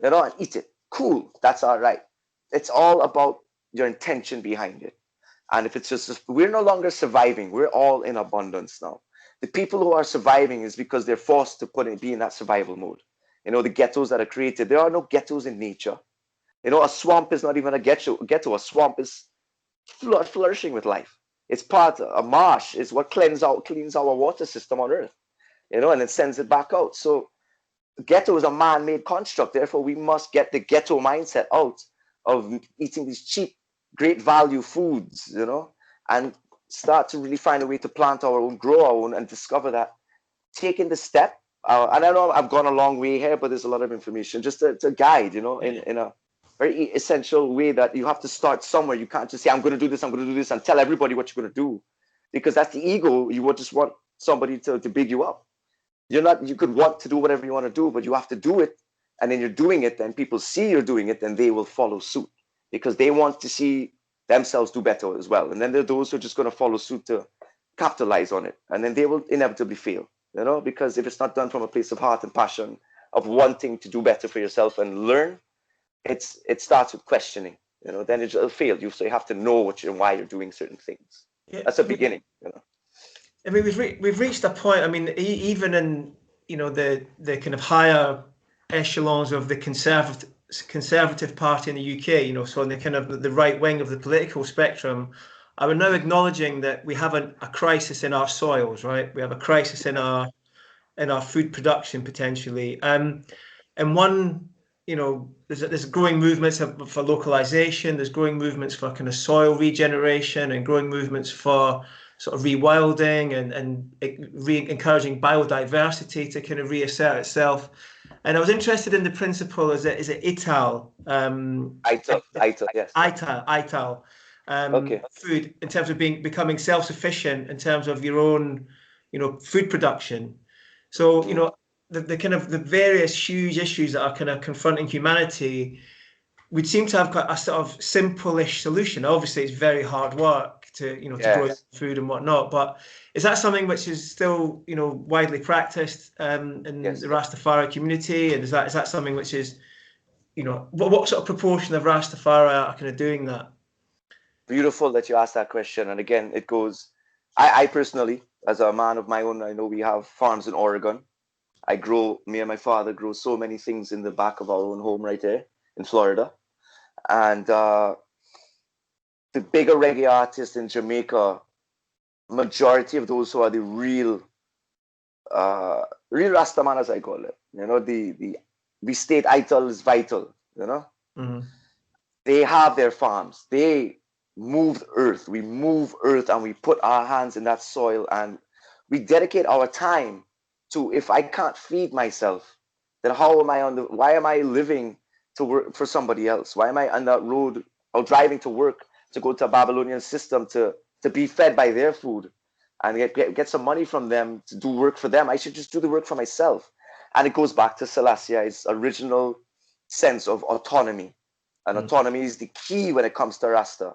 Speaker 2: you know, and eat it. Cool, that's all right. It's all about your intention behind it. And if it's just, we're no longer surviving, we're all in abundance now. The people who are surviving is because they're forced to be in that survival mode. You know, the ghettos that are created, there are no ghettos in nature. You know, a swamp is not even a ghetto. A swamp is flourishing with life. It's part, a marsh is what cleans our water system on earth, you know, and it sends it back out. So ghetto is a man-made construct. Therefore, we must get the ghetto mindset out of eating these cheap, great value foods, you know, and start to really find a way to plant our own, grow our own, and discover that taking the step. And I know I've gone a long way here, but there's a lot of information just to guide, you know, in a very essential way, that you have to start somewhere. You can't just say, I'm going to do this, and tell everybody what you're going to do, because that's the ego. You would just want somebody to big you up. You could want to do whatever you want to do, but you have to do it. And then you're doing it, and people see you're doing it, and they will follow suit, because they want to see themselves do better as well. And then there are those who are just going to follow suit to capitalize on it, and then they will inevitably fail, because if it's not done from a place of heart and passion, of wanting to do better for yourself and learn, it starts with questioning, then it'll fail you. So you have to know why you're doing certain things.
Speaker 1: Yeah,
Speaker 2: That's a beginning.
Speaker 1: I mean, we've reached a point. I mean, even in the kind of higher echelons of the conservative party in the UK, so in the kind of the right wing of the political spectrum, are now acknowledging that we have a crisis in our soils, right? We have a crisis in our food production potentially. And one, there's growing movements for localization. There's growing movements for kind of soil regeneration and growing movements for sort of rewilding and encouraging biodiversity to kind of reassert itself. And I was interested in the principle, is it ITAL?
Speaker 2: ITAL, yes.
Speaker 1: ITAL.
Speaker 2: Okay.
Speaker 1: Food, in terms of becoming self-sufficient in terms of your own, food production. So, the kind of the various huge issues that are kind of confronting humanity would seem to have got a sort of simple-ish solution. Obviously, it's very hard work to grow food and whatnot, but is that something which is still widely practiced in the Rastafari community? And is that something which is what sort of proportion of Rastafari are kind of doing that?
Speaker 2: Beautiful that you asked that question. And again, it goes, I personally, as a man of my own, I know we have farms in Oregon. Me and my father grow so many things in the back of our own home right there in Florida. And the bigger reggae artists in Jamaica, majority of those who are the real Rastaman, as I call it, we state ITAL is vital,
Speaker 1: Mm-hmm.
Speaker 2: They have their farms. They move earth. We move earth and we put our hands in that soil and we dedicate our time to, if I can't feed myself, then why am I living to work for somebody else? Why am I on that road or driving to work to go to a Babylonian system to be fed by their food and get some money from them to do work for them? I should just do the work for myself. And it goes back to Selassie's original sense of autonomy. And autonomy is the key when it comes to Rasta.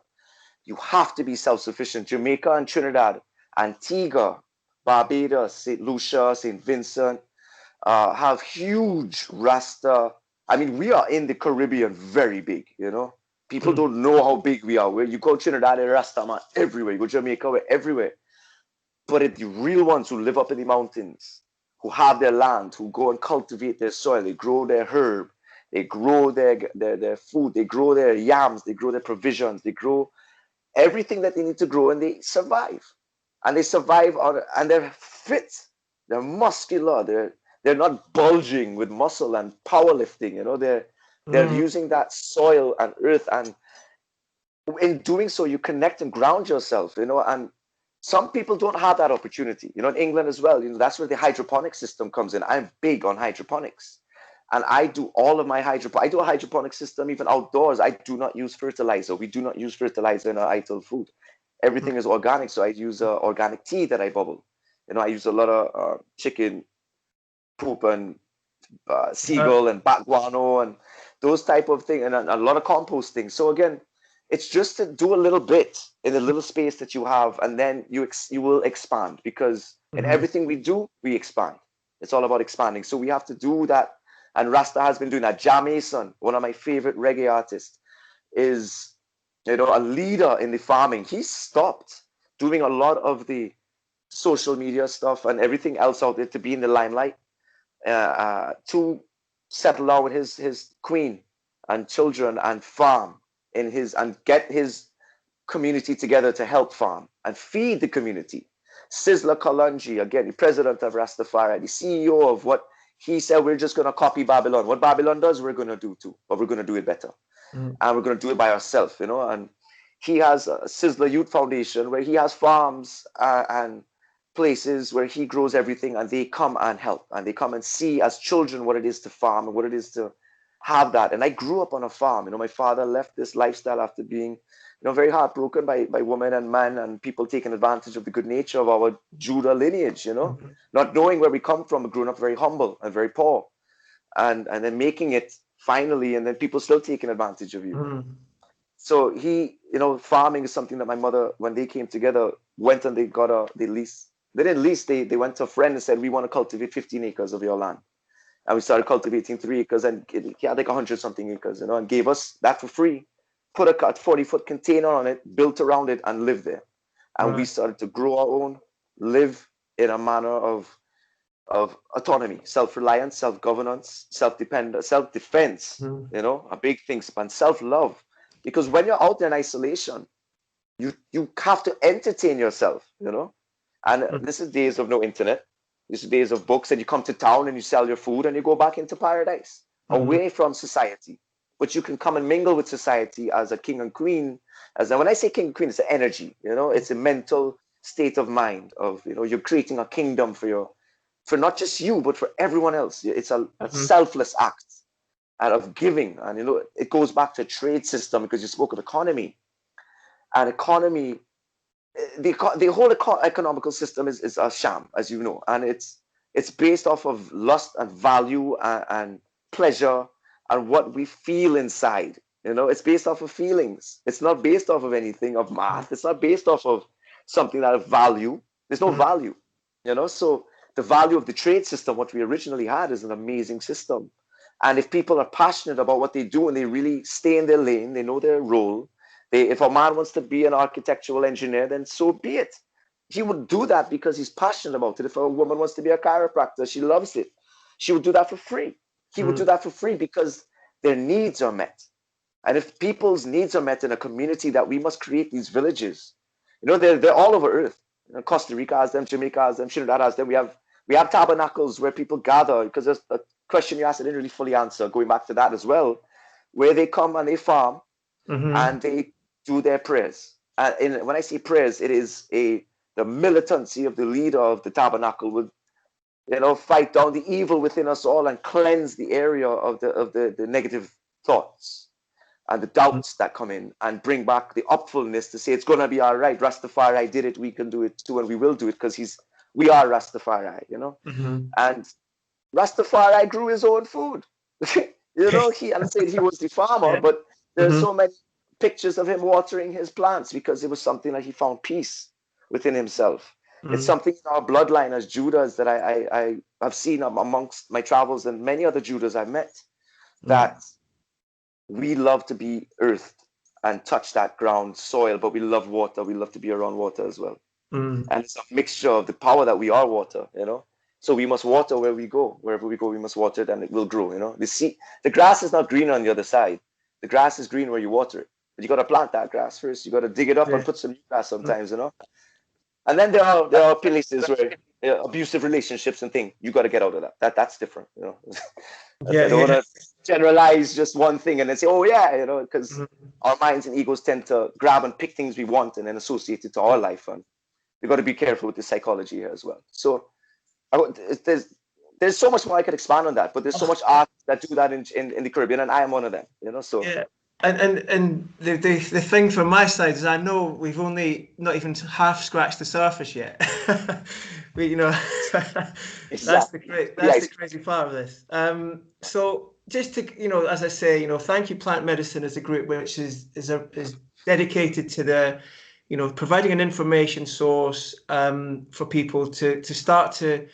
Speaker 2: You have to be self-sufficient. Jamaica and Trinidad, Antigua, Barbados, St. Lucia, St. Vincent have huge Rasta. I mean, we are in the Caribbean very big, People don't know how big we are. Where you go Trinidad, there's Rasta man everywhere. You go Jamaica, we're everywhere. But it's the real ones who live up in the mountains, who have their land, who go and cultivate their soil, they grow their herb, they grow their food, they grow their yams, they grow their provisions, they grow everything that they need to grow, and they survive. And they survive and they're fit, they're muscular, they're not bulging with muscle and powerlifting, they're using that soil and earth, and in doing so, you connect and ground yourself, and some people don't have that opportunity. In England as well, that's where the hydroponic system comes in. I'm big on hydroponics. And I do all of my I do a hydroponic system even outdoors. I do not use fertilizer. We do not use fertilizer in our ITIL food. Everything is organic. So I use organic tea that I bubble. I use a lot of chicken poop and seagull and bat guano and those type of things, and a lot of composting. So again, it's just to do a little bit in the little space that you have, and then you will expand, because in everything we do, we expand. It's all about expanding. So we have to do that. And Rasta has been doing that. Jah Mason, one of my favorite reggae artists, is a leader in the farming. He stopped doing a lot of the social media stuff and everything else out there to be in the limelight, to settle down with his queen and children and farm and get his community together to help farm and feed the community. Sizzla Kalonji, again, the president of Rastafari, the CEO of what he said, we're just going to copy Babylon. What Babylon does, we're going to do too, but we're going to do it better. And we're going to do it by ourselves, and he has a Sizzla Youth Foundation where he has farms and places where he grows everything, and they come and help, and they come and see as children what it is to farm and what it is to have that. And I grew up on a farm. My father left this lifestyle after being very heartbroken by women and men and people taking advantage of the good nature of our Judah lineage, not knowing where we come from, growing up very humble and very poor, and then making it finally, and then people still taking advantage of you. So farming is something that my mother, when they came together, went and they lease. They didn't lease, they went to a friend and said, we want to cultivate 15 acres of your land. And we started cultivating 3 acres, and he had like 100 something acres, and gave us that for free, put a 40-foot container on it, built around it, and lived there. And we started to grow our own, live in a manner of autonomy, self-reliance, self-governance, self-dependence, self-defense, a big thing, and self-love. Because when you're out there in isolation, you have to entertain yourself, And this is days of no internet. This is days of books, and you come to town and you sell your food and you go back into paradise, away from society. But you can come and mingle with society as a king and queen. When I say king and queen, it's an energy, it's a mental state of mind of, you're creating a kingdom for not just you, but for everyone else. It's a selfless act and of giving. And, it goes back to trade system, because you spoke of economy. And economy, the whole economical system is a sham, as you know, and it's based off of lust and value and pleasure and what we feel inside. It's based off of feelings. It's not based off of anything of math. It's not based off of something that of value. There's no value, So the value of the trade system, what we originally had, is an amazing system. And if people are passionate about what they do and they really stay in their lane, they know their role. If a man wants to be an architectural engineer, then so be it. He would do that because he's passionate about it. If a woman wants to be a chiropractor, she loves it. She would do that for free. He would do that for free because their needs are met. And if people's needs are met in a community, that we must create these villages. They're all over Earth. Costa Rica has them, Jamaica has them, Trinidad has them. We have tabernacles where people gather, because there's a question you asked I didn't really fully answer, going back to that as well, where they come and they farm and they do their prayers. And when I say prayers, it is the militancy of the leader of the tabernacle would, fight down the evil within us all and cleanse the area of the negative thoughts and the doubts that come in, and bring back the upfulness to say it's going to be all right. Rastafari did it, we can do it too, and we will do it, because we are Rastafari, And Rastafari grew his own food. I said he was the farmer, but there's so many pictures of him watering his plants, because it was something that he found peace within himself. It's something in our bloodline as Judahs that I have seen amongst my travels, and many other Judahs I've met, that we love to be earthed and touch that ground soil, but we love water. We love to be around water as well. And it's a mixture of the power that we are water, So we must water where we go. Wherever we go, we must water it, and it will grow, The grass is not green on the other side. The grass is green where you water it. But you got to plant that grass first. You got to dig it up and put some new grass sometimes, And then there are places where abusive relationships and things, you got to get out of that. That's different, I don't want to generalize just one thing and then say, oh yeah, because our minds and egos tend to grab and pick things we want and then associate it to our life. And we got to be careful with the psychology here as well. So there's so much more I could expand on that, but there's so much art that do that in the Caribbean, and I am one of them, So
Speaker 1: yeah. And the thing from my side is, I know we've only not even half scratched the surface yet. That's the crazy part of this. So just to, as I say, thank you, Plant Medicine, as a group which is dedicated to the, providing an information source for people to start to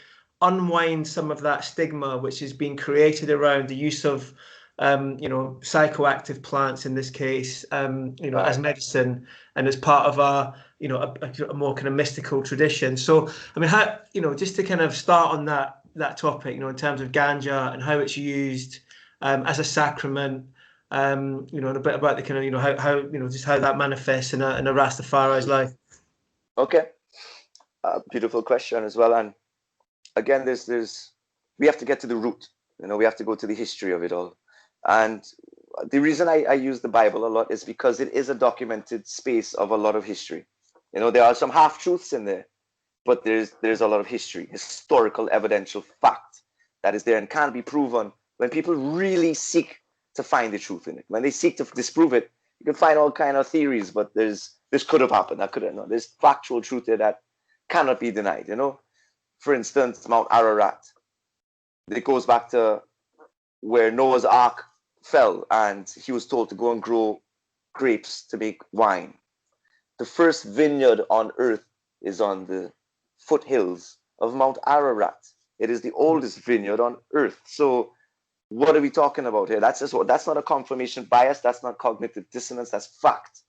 Speaker 1: unwind some of that stigma which has been created around the use of psychoactive plants in this case, as medicine and as part of our, a more kind of mystical tradition. So, I mean, how, just to kind of start on that topic, in terms of ganja and how it's used as a sacrament, and a bit about the kind of, how just how that manifests in a Rastafari's life.
Speaker 2: Okay, beautiful question as well. And again, we have to get to the root. We have to go to the history of it all. And the reason I use the Bible a lot is because it is a documented space of a lot of history. There are some half-truths in there, but there's a lot of history, historical, evidential fact that is there and can't be proven when people really seek to find the truth in it. When they seek to disprove it, you can find all kind of theories, but this could have happened, that could have not. There's factual truth there that cannot be denied, For instance, Mount Ararat. It goes back to where Noah's Ark fell and he was told to go and grow grapes to make wine. The first vineyard on earth, is on the foothills of Mount Ararat. It is the oldest vineyard on earth. So what are we talking about here? That's not a confirmation bias. That's not cognitive dissonance. That's fact.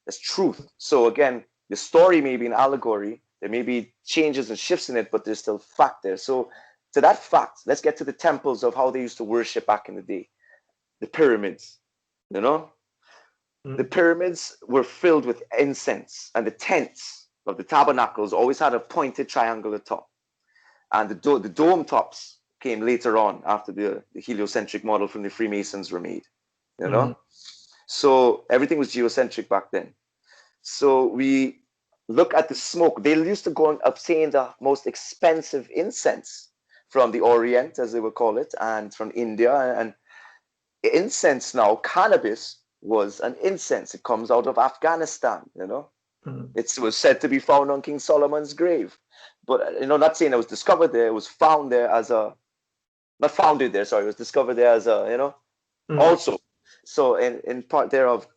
Speaker 2: That's truth. So again, the story may be an allegory. There may be changes and shifts in it, but there's still fact there. So to that fact, let's get to the temples of how they used to worship back in the day. The pyramids, you know? The pyramids were filled with incense, and the tents of the tabernacles always had a pointed triangular top. And the dome tops came later on after the heliocentric model from the Freemasons were made, you know? So everything was geocentric back then. So we look at the smoke. They used to go and obtain the most expensive incense from the Orient, as they would call it, and from India. And incense now, cannabis was an incense. It comes out of Afghanistan, you know. It was said to be found on King Solomon's grave. But, you know, not saying it was discovered there. It was found there as a, not founded there, sorry. It was discovered there as a, you know, also. So in part thereof,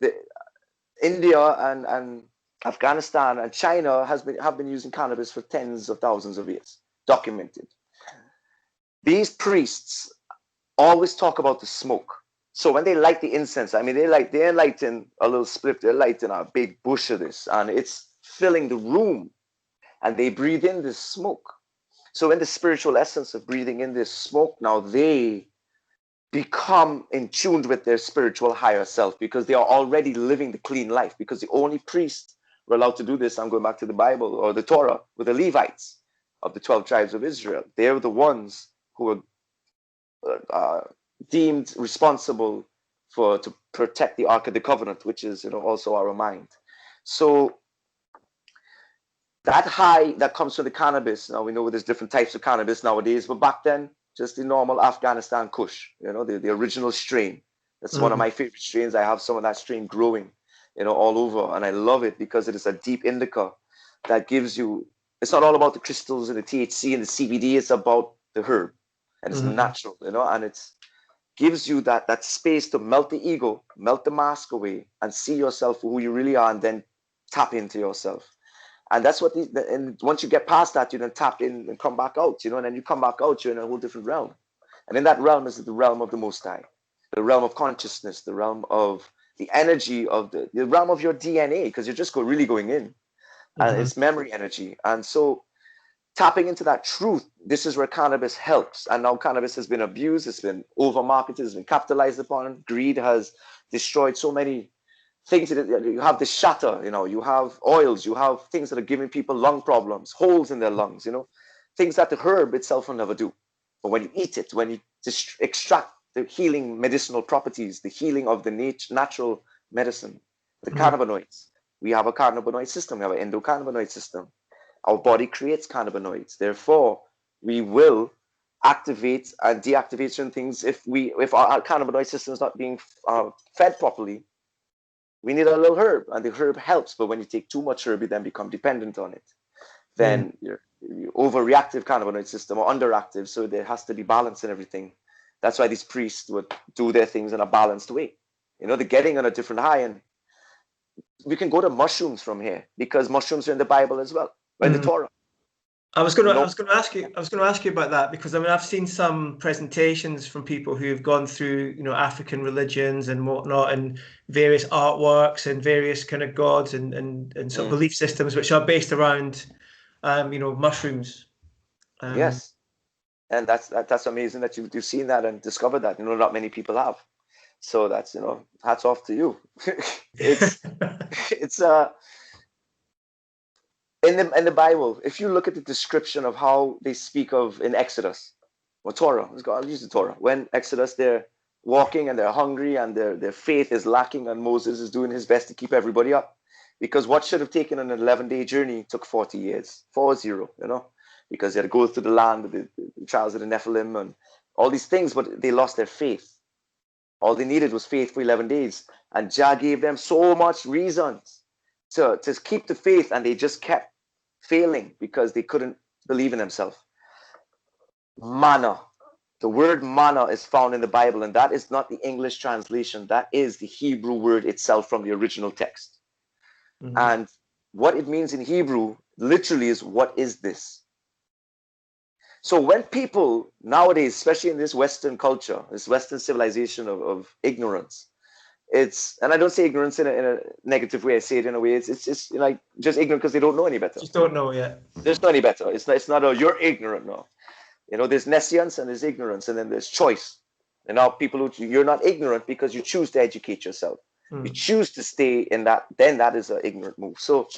Speaker 2: India and Afghanistan and China have been using cannabis for tens of thousands of years, documented. These priests always talk about the smoke. So when they light the incense, I mean, they're lighting a little split, they're lighting a big bush of this, and it's filling the room, and they breathe in this smoke. So in the spiritual essence of breathing in this smoke, now they become in tune with their spiritual higher self, because they are already living the clean life, because the only priests were allowed to do this, I'm going back to the Bible or the Torah, were the Levites of the 12 tribes of Israel. They're the ones who were deemed responsible to protect the Ark of the Covenant, which is, you know, also our mind. So that high that comes from the cannabis, now we know there's different types of cannabis nowadays, but back then, just the normal Afghanistan Kush, you know, the original strain. That's one of my favorite strains. I have some of that strain growing, you know, all over, and I love it because it is a deep indica that gives you, it's not all about the crystals and the THC and the CBD, it's about the herb, and it's natural, you know, and it's gives you that space to melt the ego, melt the mask away, and see yourself for who you really are, and then tap into yourself. And that's what and once you get past that, you then tap in and come back out, you know, and then you come back out, you're in a whole different realm. And in that realm is the realm of the Most High, the realm of consciousness, the realm of the energy of the realm of your DNA, because you're just really going in, and it's memory energy. And so tapping into that truth, this is where cannabis helps. And now cannabis has been abused, it's been over marketed, it's been capitalized upon. Greed has destroyed so many things. You have the shatter, you know, you have oils, you have things that are giving people lung problems, holes in their lungs, you know, things that the herb itself will never do. But when you eat it, when you extract the healing medicinal properties, the healing of the natural medicine, the cannabinoids, we have a cannabinoid system, we have an endocannabinoid system. Our body creates cannabinoids. Therefore, we will activate and deactivate certain things if our cannabinoid system is not being fed properly. We need a little herb, and the herb helps. But when you take too much herb, you then become dependent on it. Then you're overreactive cannabinoid system or underactive. So there has to be balance in everything. That's why these priests would do their things in a balanced way. You know, they're getting on a different high, and we can go to mushrooms from here because mushrooms are in the Bible as well, in the Torah.
Speaker 1: I was going to ask you about that, because I mean, I've seen some presentations from people who've gone through, you know, African religions and whatnot, and various artworks and various kind of gods and sort of belief systems which are based around, you know, mushrooms.
Speaker 2: Yes, and that's amazing that you've seen that and discovered that. You know, not many people have. So that's, you know, hats off to you. it's in the Bible, if you look at the description of how they speak of in Exodus or Torah, I'll use the Torah. When Exodus, they're walking and they're hungry and their faith is lacking, and Moses is doing his best to keep everybody up, because what should have taken an 11-day journey took 40 years, 40, you know, because they had to go through the land with the trials of the Nephilim and all these things, but they lost their faith. All they needed was faith for 11 days. And Jah gave them so much reasons to keep the faith, and they just kept failing because they couldn't believe in themselves. Manna. The word manna is found in the Bible, and that is not the English translation. That is the Hebrew word itself from the original text. And what it means in Hebrew literally is, what is this? So when people nowadays, especially in this Western culture, this Western civilization of ignorance, and I don't say ignorance in a negative way, I say it in a way, it's just like just ignorant because they don't know any better.
Speaker 1: Just don't know yet.
Speaker 2: There's no any better. It's not a you're ignorant, no. There's nescience and there's ignorance, and then there's choice. And now you're not ignorant because you choose to educate yourself. You choose to stay in that, then that is an ignorant move. So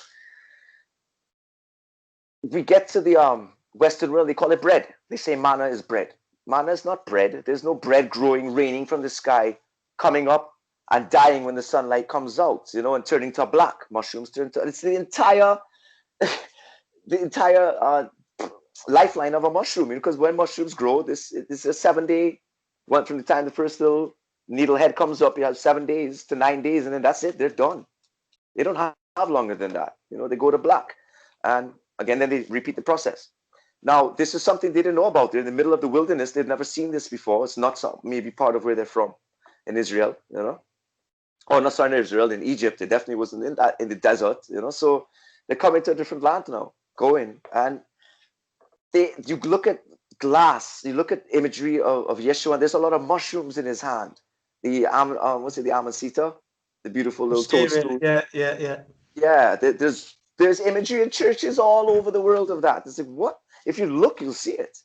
Speaker 2: we get to the Western world, they call it bread. They say manna is bread. Manna is not bread. There's no bread growing, raining from the sky, coming up and dying when the sunlight comes out, and turning to black. Mushrooms turn to, it's the entire lifeline of a mushroom, because when mushrooms grow, this is a 7-day, one from the time the first little needle head comes up, you have 7 days to 9 days, and then that's it, they're done. They don't have longer than that. They go to black. And again, then they repeat the process. Now, this is something they didn't know about. They're in the middle of the wilderness. They've never seen this before. It's not maybe part of where they're from in Israel, Or not sorry, in Israel, in Egypt. It definitely wasn't in the desert, So they're coming to a different land now, going. And you look at glass, you look at imagery of Yeshua, and there's a lot of mushrooms in his hand. The the Amasita, the beautiful little toadstool. Yeah. There's imagery in churches all over the world of that. It's like, what? If you look, you'll see it.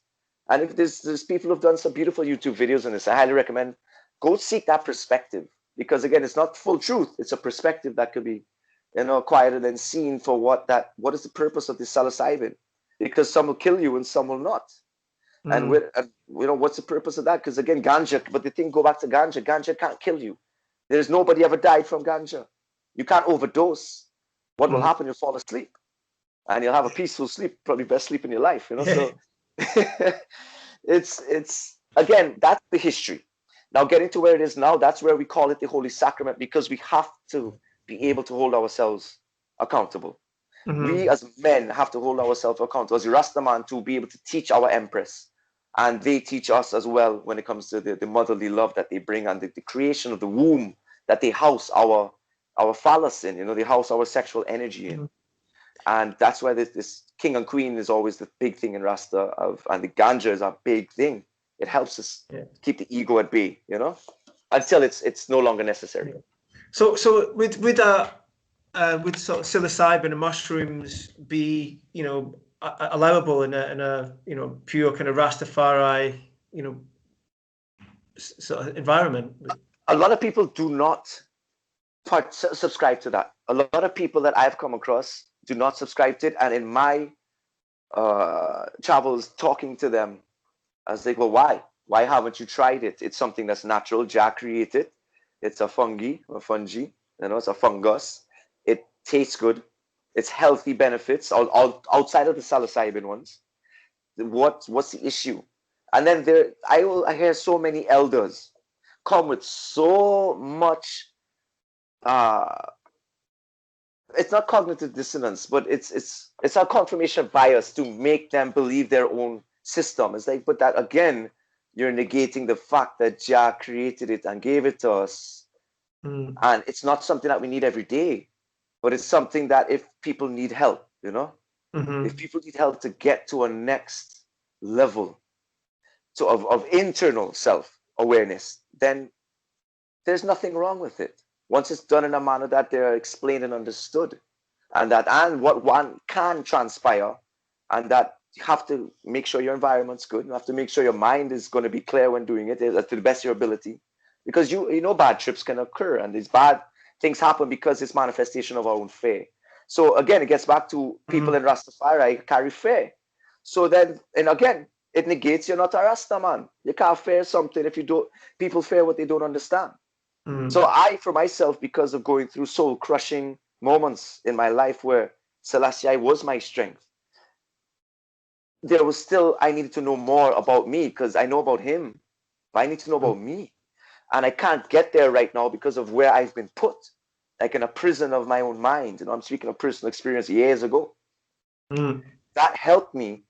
Speaker 2: And if there's people who've done some beautiful YouTube videos on this, I highly recommend go seek that perspective, because again, it's not full truth. It's a perspective that could be, acquired and seen for what is the purpose of this psilocybin? Because some will kill you and some will not. And what's the purpose of that? Because again, ganja, but the thing, go back to ganja. Ganja can't kill you. There's nobody ever died from ganja. You can't overdose. What will happen? You'll fall asleep, and you'll have a peaceful sleep, probably best sleep in your life. So it's again, that's the history. Now getting to where it is now, that's where we call it the Holy Sacrament, because we have to be able to hold ourselves accountable. We as men have to hold ourselves accountable as Rastaman to be able to teach our empress, and they teach us as well when it comes to the motherly love that they bring, and the creation of the womb that they house our phallus in, they house our sexual energy in. And that's why this king and queen is always the big thing in Rasta, and the ganja is a big thing. It helps us keep the ego at bay, until it's no longer necessary.
Speaker 1: So would sort of psilocybin and mushrooms be, allowable in a pure kind of Rastafari, sort of environment?
Speaker 2: A lot of people do not subscribe to that. A lot of people that I've come across do not subscribe to it, and in my travels talking to them, I was like, well, why haven't you tried it? It's something that's natural. Jah created. It's a fungi, it's a fungus. It tastes good. It's healthy benefits all outside of the psilocybin ones. What's the issue? And then I hear so many elders come with so much it's not cognitive dissonance, but it's a confirmation bias to make them believe their own system. It's like, but that again, you're negating the fact that Jah created it and gave it to us. And it's not something that we need every day, but it's something that if people need help, if people need help to get to a next level of internal self-awareness, then there's nothing wrong with it. Once it's done in a manner that they're explained and understood, and what one can transpire, and that you have to make sure your environment's good. You have to make sure your mind is going to be clear when doing it to the best of your ability, because bad trips can occur, and these bad things happen because it's manifestation of our own fear. So again, it gets back to people in Rastafari carry fear. So then, and again, it negates you're not a Rasta man. You can't fear something if you don't. People fear what they don't understand. So I, for myself, because of going through soul-crushing moments in my life where Selassie was my strength, there was still, I needed to know more about me, because I know about him, but I need to know about me. And I can't get there right now because of where I've been put, like in a prison of my own mind. I'm speaking of personal experience years ago. That helped me.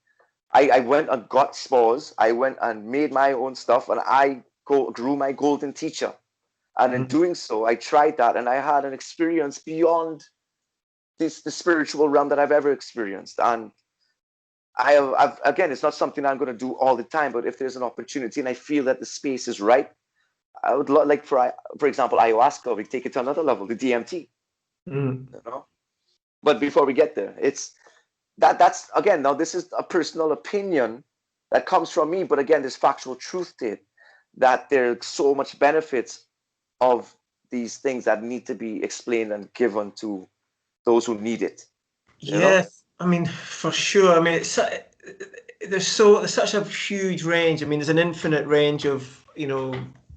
Speaker 2: I went and got spores. I went and made my own stuff, and I grew my golden teacher. And in doing so, I tried that, and I had an experience beyond the spiritual realm that I've ever experienced. And I've again, it's not something I'm going to do all the time, but if there's an opportunity and I feel that the space is right, I would like for example, ayahuasca, we take it to another level, the DMT, you know. But before we get there, it's that's again, now this is a personal opinion that comes from me, but again, there's factual truth to it, that there's so much benefits of these things that need to be explained and given to those who need it. You know?
Speaker 1: Yeah, I mean, for sure. I mean, there's such a huge range. I mean, there's an infinite range of,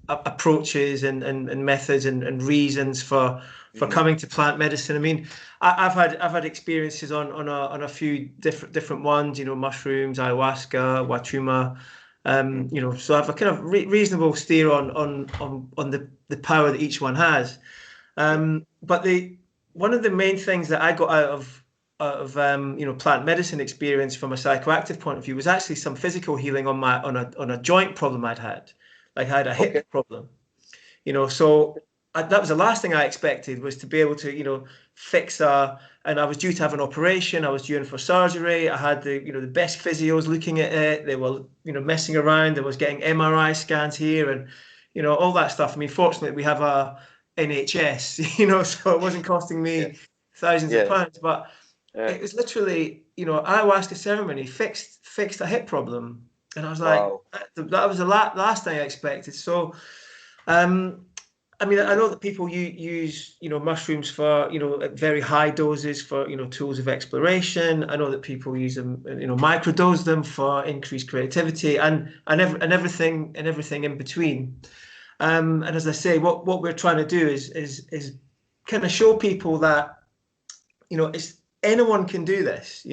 Speaker 1: approaches and methods and reasons for coming to plant medicine. I mean, I've had experiences on a few different ones. Mushrooms, ayahuasca, wachuma. So I have a kind of reasonable steer on the power that each one has. But one of the main things that I got out of plant medicine experience from a psychoactive point of view was actually some physical healing on a joint problem I'd had. Like I had a hip problem, so that was the last thing I expected, was to be able to, fix and I was due to have an operation. I was due in for surgery. I had the best physios looking at it. They were, messing around. I was getting MRI scans here and, all that stuff. I mean, fortunately we have a NHS, so it wasn't costing me thousands of pounds, but it was literally, ayahuasca ceremony fixed a hip problem. And I was like, that was the last thing I expected. So, I mean, I know that people use, mushrooms for, at very high doses for, tools of exploration. I know that people use them, microdose them for increased creativity and everything in between. And as I say, what we're trying to do is kind of show people that, anyone can do this.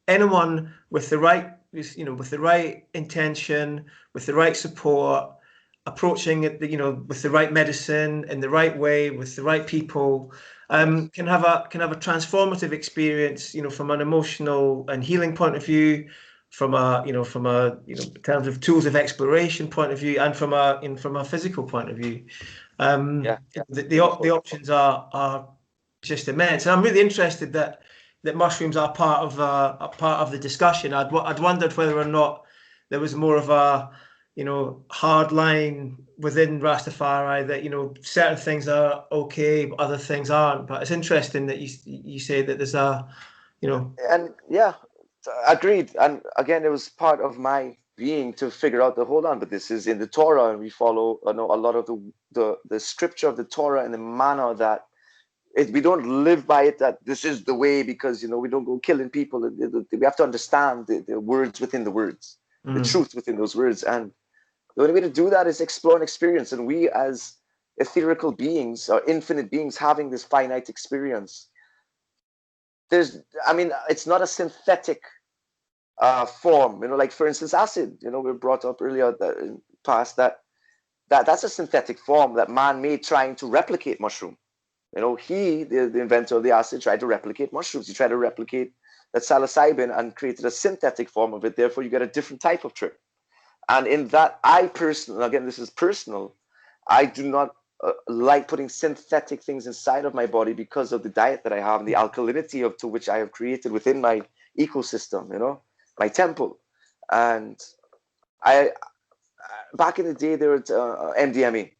Speaker 1: Anyone with the right intention, with the right support, approaching it, with the right medicine in the right way, with the right people, can have a transformative experience, from an emotional and healing point of view, from in terms of tools of exploration point of view, and from a physical point of view. The options are just immense. And I'm really interested that mushrooms are part of the discussion. I'd wondered whether or not there was more of a hard line within Rastafari that certain things are okay but other things aren't. But it's interesting that you say that there's
Speaker 2: and agreed. And again, it was part of my being to figure out hold on, but this is in the Torah, and we follow a lot of the scripture of the Torah in the manner that we don't live by it, that this is the way, because we don't go killing people. We have to understand the words within the words, the truth within those words. And the only way to do that is explore and experience. And we, as etherical beings or infinite beings having this finite experience, it's not a synthetic form. Like for instance, acid. We brought up earlier in past that's a synthetic form that man made trying to replicate mushroom. He, the inventor of the acid, tried to replicate mushrooms. He tried to replicate that psilocybin and created a synthetic form of it. Therefore, you get a different type of trip. And in that, I personally, again, this is personal, I do not like putting synthetic things inside of my body because of the diet that I have and the alkalinity to which I have created within my ecosystem, my temple. And back in the day, there was MDMA.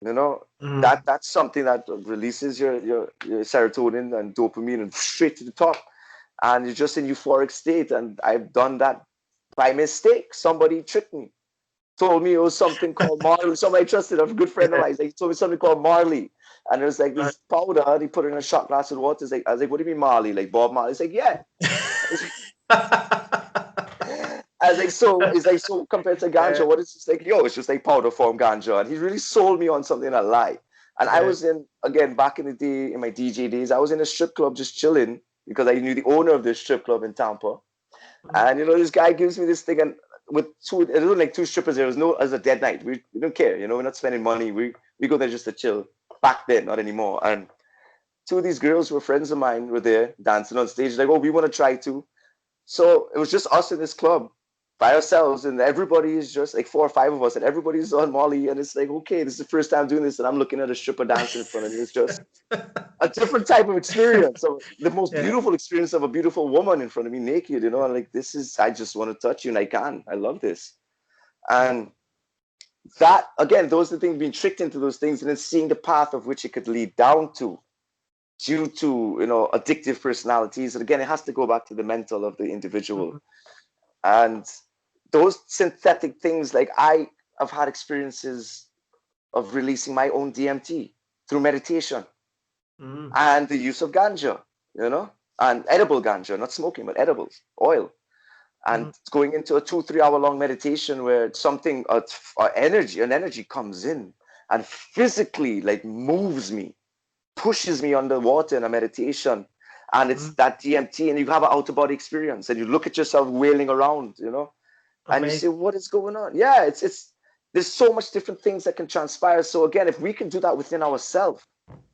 Speaker 2: That's something that releases your serotonin and dopamine and straight to the top, and you're just in euphoric state. And I've done that by mistake. Somebody tricked me, told me it was something called Marley. Somebody I trusted, a good friend of mine, he told me something called Marley, and it was like this powder, and he put it in a shot glass of water. I was like, what do you mean Marley? Like Bob Marley? He's like, yeah. I was like, so compared to ganja, what is this? Like, it's just like powder form ganja. And he really sold me on something that lie. And I was back in the day, in my DJ days, I was in a strip club just chilling because I knew the owner of this strip club in Tampa. And, this guy gives me this thing, and with it was like two strippers there. It was a dead night. We don't care, we're not spending money. We go there just to chill. Back then, not anymore. And two of these girls who were friends of mine were there dancing on stage. Like, oh, we want to try too. So it was just us in this club. by ourselves, and everybody is just like 4 or 5 of us, and everybody's on Molly, and it's like, okay, this is the first time doing this, and I'm looking at a stripper dancing in front of me. It's just a different type of experience, of the most
Speaker 1: Yeah.
Speaker 2: beautiful experience of a beautiful woman in front of me naked, you know, and like, this is, I just want to touch you, and I love this. And that, again, those are the things, being tricked into those things, and then seeing the path of which it could lead down to, due to, you know, addictive personalities. And again, it has to go back to the mental of the individual. And those synthetic things, like I have had experiences of releasing my own DMT through meditation and the use of ganja, you know, and edible ganja, not smoking, but edibles, oil. And going into a 2-3 hour long meditation where something, an energy comes in and physically like moves me, pushes me underwater in a meditation. And it's that DMT, and you have an outer body experience, and you look at yourself wailing around, you know, and you say, what is going on? Yeah, it's there's so much different things that can transpire. So again, if we can do that within ourselves,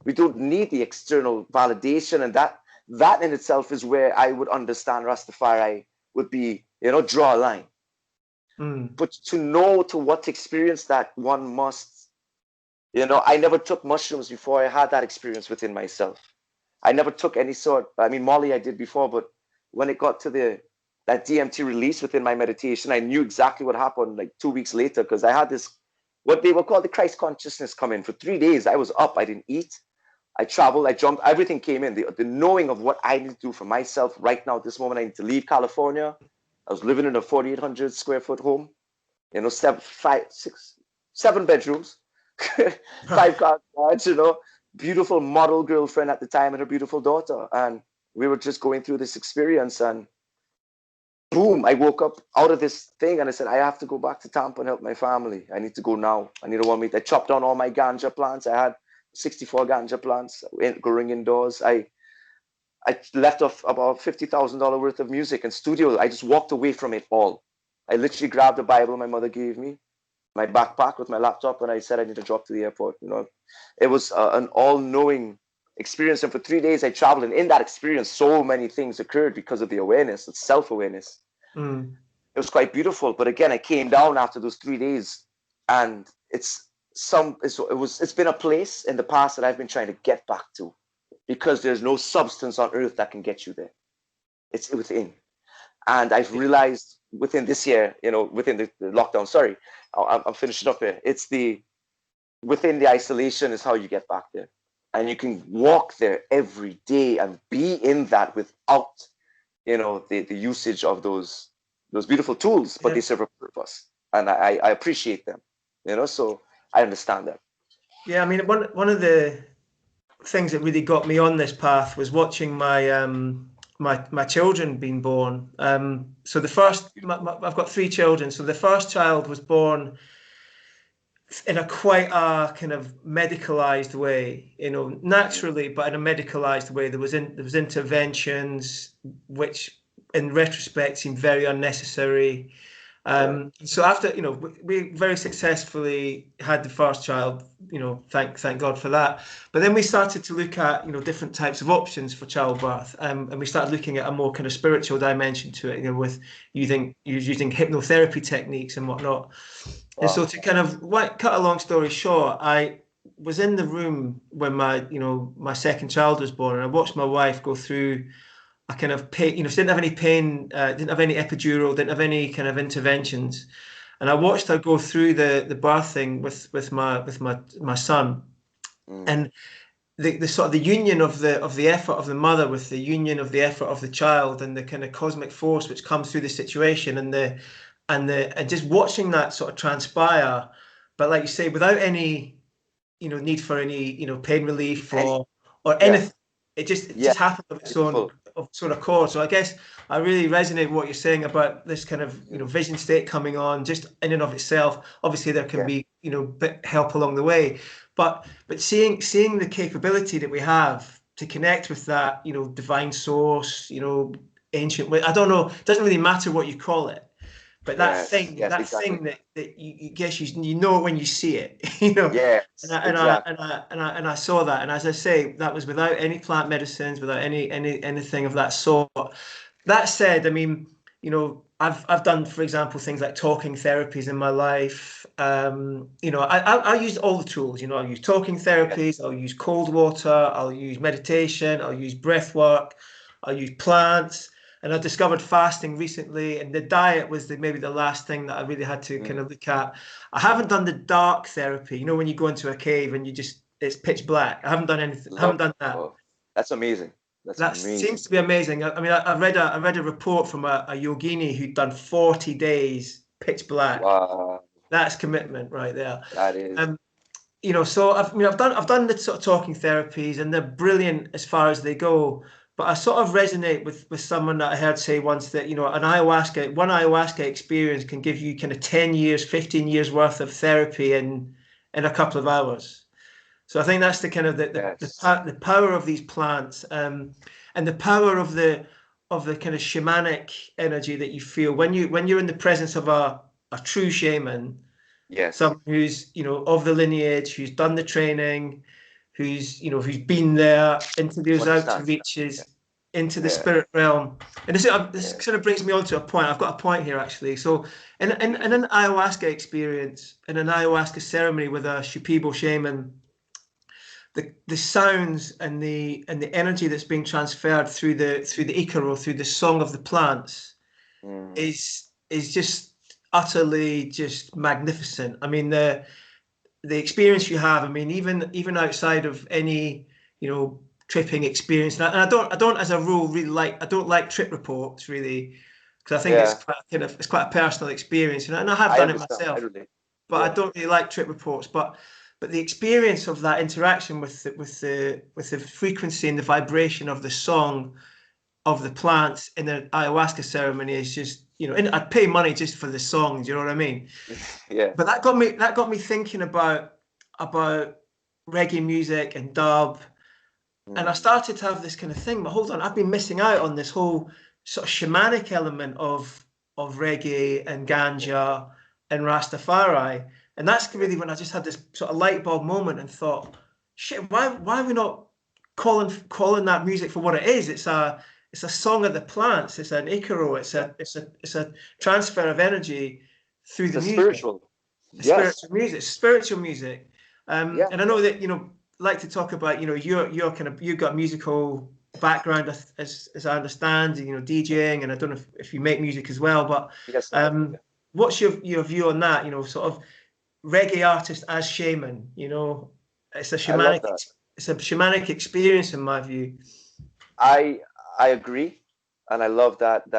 Speaker 2: we don't need the external validation. And that in itself is where I would understand Rastafari would be, you know, draw a line. But to know to what experience that one must, you know, I never took mushrooms before I had that experience within myself. I never took any sort, I mean, Molly I did before, but when it got to that DMT release within my meditation, I knew exactly what happened like 2 weeks later, because I had this, what they would call the Christ consciousness, come in. For 3 days, I was up, I didn't eat, I traveled, I jumped, everything came in. The knowing of what I need to do for myself right now at this moment. I need to leave California. I was living in a 4,800 square foot home, you know, 7 bedrooms, 5 car garage, you know, beautiful model girlfriend at the time and her beautiful daughter. And we were just going through this experience, and boom, I woke up out of this thing, and I said, I have to go back to Tampa and help my family. I need to go now. I need a 1 week. I chopped down all my ganja plants. I had 64 ganja plants growing indoors. I left off about $50,000 worth of music and studio. I just walked away from it all. I literally grabbed the Bible my mother gave me, my backpack with my laptop, and I said I need to drop to the airport. You know, it was an all-knowing experience. And for 3 days I traveled, and in that experience, so many things occurred because of the awareness, it's self-awareness. It was quite beautiful. But again, I came down after those 3 days, and it's been a place in the past that I've been trying to get back to, because there's no substance on earth that can get you there. It's within. And I've realized within this year, you know, within the lockdown, sorry, I'm finishing up here. It's within the isolation is how you get back there. And you can walk there every day and be in that without, you know, the usage of those beautiful tools, but they serve a purpose. And I appreciate them, you know, so I understand that.
Speaker 1: Yeah, I mean, one of the things that really got me on this path was watching my children being born. So the first, I've got 3 children. So the first child was born in a quite a kind of medicalized way, you know, naturally, but in a medicalized way. There was interventions which, in retrospect, seemed very unnecessary. So after, you know, we very successfully had the first child, you know, thank God for that. But then we started to look at, you know, different types of options for childbirth, and we started looking at a more kind of spiritual dimension to it, you know, with using hypnotherapy techniques and whatnot. Wow. And so to kind of cut a long story short, I was in the room when my second child was born, and I watched my wife go through a kind of pain, you know, she didn't have any pain, didn't have any epidural, didn't have any kind of interventions. And I watched her go through the birthing with my son. And the sort of the union of the effort of the mother with the union of the effort of the child, and the kind of cosmic force which comes through the situation, and just watching that sort of transpire, but like you say, without any, you know, need for any, you know, pain relief or anything. It just happened of its own sort of accord. So I guess I really resonate with what you're saying about this kind of, you know, vision state coming on just in and of itself. Obviously there can be, you know, help along the way, but seeing the capability that we have to connect with that, you know, divine source, you know, ancient, I don't know, it doesn't really matter what you call it. But that thing that you guess you know it when you see it, you know. Yes, and I saw that, and as I say, that was without any plant medicines, without anything of that sort. That said, I mean, you know, I've done, for example, things like talking therapies in my life. I use all the tools. I'll use talking
Speaker 2: Yeah.
Speaker 1: therapies. I'll use cold water. I'll use meditation. I'll use breath work. I'll use plants. And I discovered fasting recently, and the diet was maybe the last thing that I really had to kind of look at. I haven't done the dark therapy. When you go into a cave and it's pitch black. I haven't done anything. I haven't done that.
Speaker 2: Oh, that's amazing. That's
Speaker 1: That
Speaker 2: amazing.
Speaker 1: seems to be amazing. I mean, I read a report from a yogini who'd done 40 days pitch black.
Speaker 2: Wow,
Speaker 1: That's commitment right there.
Speaker 2: that is.
Speaker 1: So I've done the sort of talking therapies, and they're brilliant as far as they go. But I sort of resonate with someone that I heard say once that one ayahuasca experience can give you kind of 10 years, 15 years worth of therapy in a couple of hours. So I think that's the kind of
Speaker 2: Yes.
Speaker 1: the power of these plants, and the power of the kind of shamanic energy that you feel when you're in the presence of a true shaman,
Speaker 2: Yes.
Speaker 1: someone who's of the lineage, who's done the training, who's been there into
Speaker 2: Who
Speaker 1: those out to
Speaker 2: understands that?
Speaker 1: reaches, into the
Speaker 2: Yeah.
Speaker 1: spirit realm. And this
Speaker 2: Yeah.
Speaker 1: sort of brings me on to a point. I've got a point here actually. So in an ayahuasca experience, in an ayahuasca ceremony with a Shipibo shaman, the sounds and the energy that's being transferred through the ikaro, through the song of the plants,
Speaker 2: Mm.
Speaker 1: is just utterly just magnificent. I mean, the experience you have, I mean, even outside of any tripping experience, and I don't as a rule really I don't like trip reports really, because I think
Speaker 2: Yeah.
Speaker 1: it's quite a personal experience, and I have
Speaker 2: I
Speaker 1: done it
Speaker 2: understand. I
Speaker 1: myself,
Speaker 2: relate.
Speaker 1: but I
Speaker 2: Yeah.
Speaker 1: don't really like trip reports. But the experience of that interaction with the frequency and the vibration of the song of the plants in the ayahuasca ceremony is just, and I'd pay money just for the songs, you know what I mean?
Speaker 2: Yeah.
Speaker 1: But that got me thinking about reggae music and dub, and I
Speaker 2: Mm.
Speaker 1: started to have this kind of thing. But hold on, I've been missing out on this whole sort of shamanic element of reggae and
Speaker 2: Yeah.
Speaker 1: ganja and Rastafari, and that's
Speaker 2: Yeah.
Speaker 1: really when I just had this sort of light bulb moment and thought, shit, why are we not calling that music for what it is? It's a song of the plants. It's an ikaro.
Speaker 2: Yeah.
Speaker 1: It's a transfer of energy through
Speaker 2: It's
Speaker 1: the
Speaker 2: a
Speaker 1: music.
Speaker 2: spiritual.
Speaker 1: It's
Speaker 2: Yes.
Speaker 1: spiritual music.
Speaker 2: Yeah.
Speaker 1: And I know that like to talk about you're kind of you've got musical background as I understand, DJing, and I don't know if you make music as well, but
Speaker 2: Yes, I do. Yeah.
Speaker 1: what's your view on that? Sort of reggae artist as shaman. It's a
Speaker 2: I love
Speaker 1: shamanic
Speaker 2: that.
Speaker 1: it's a shamanic experience in my view.
Speaker 2: I I agree, and I love that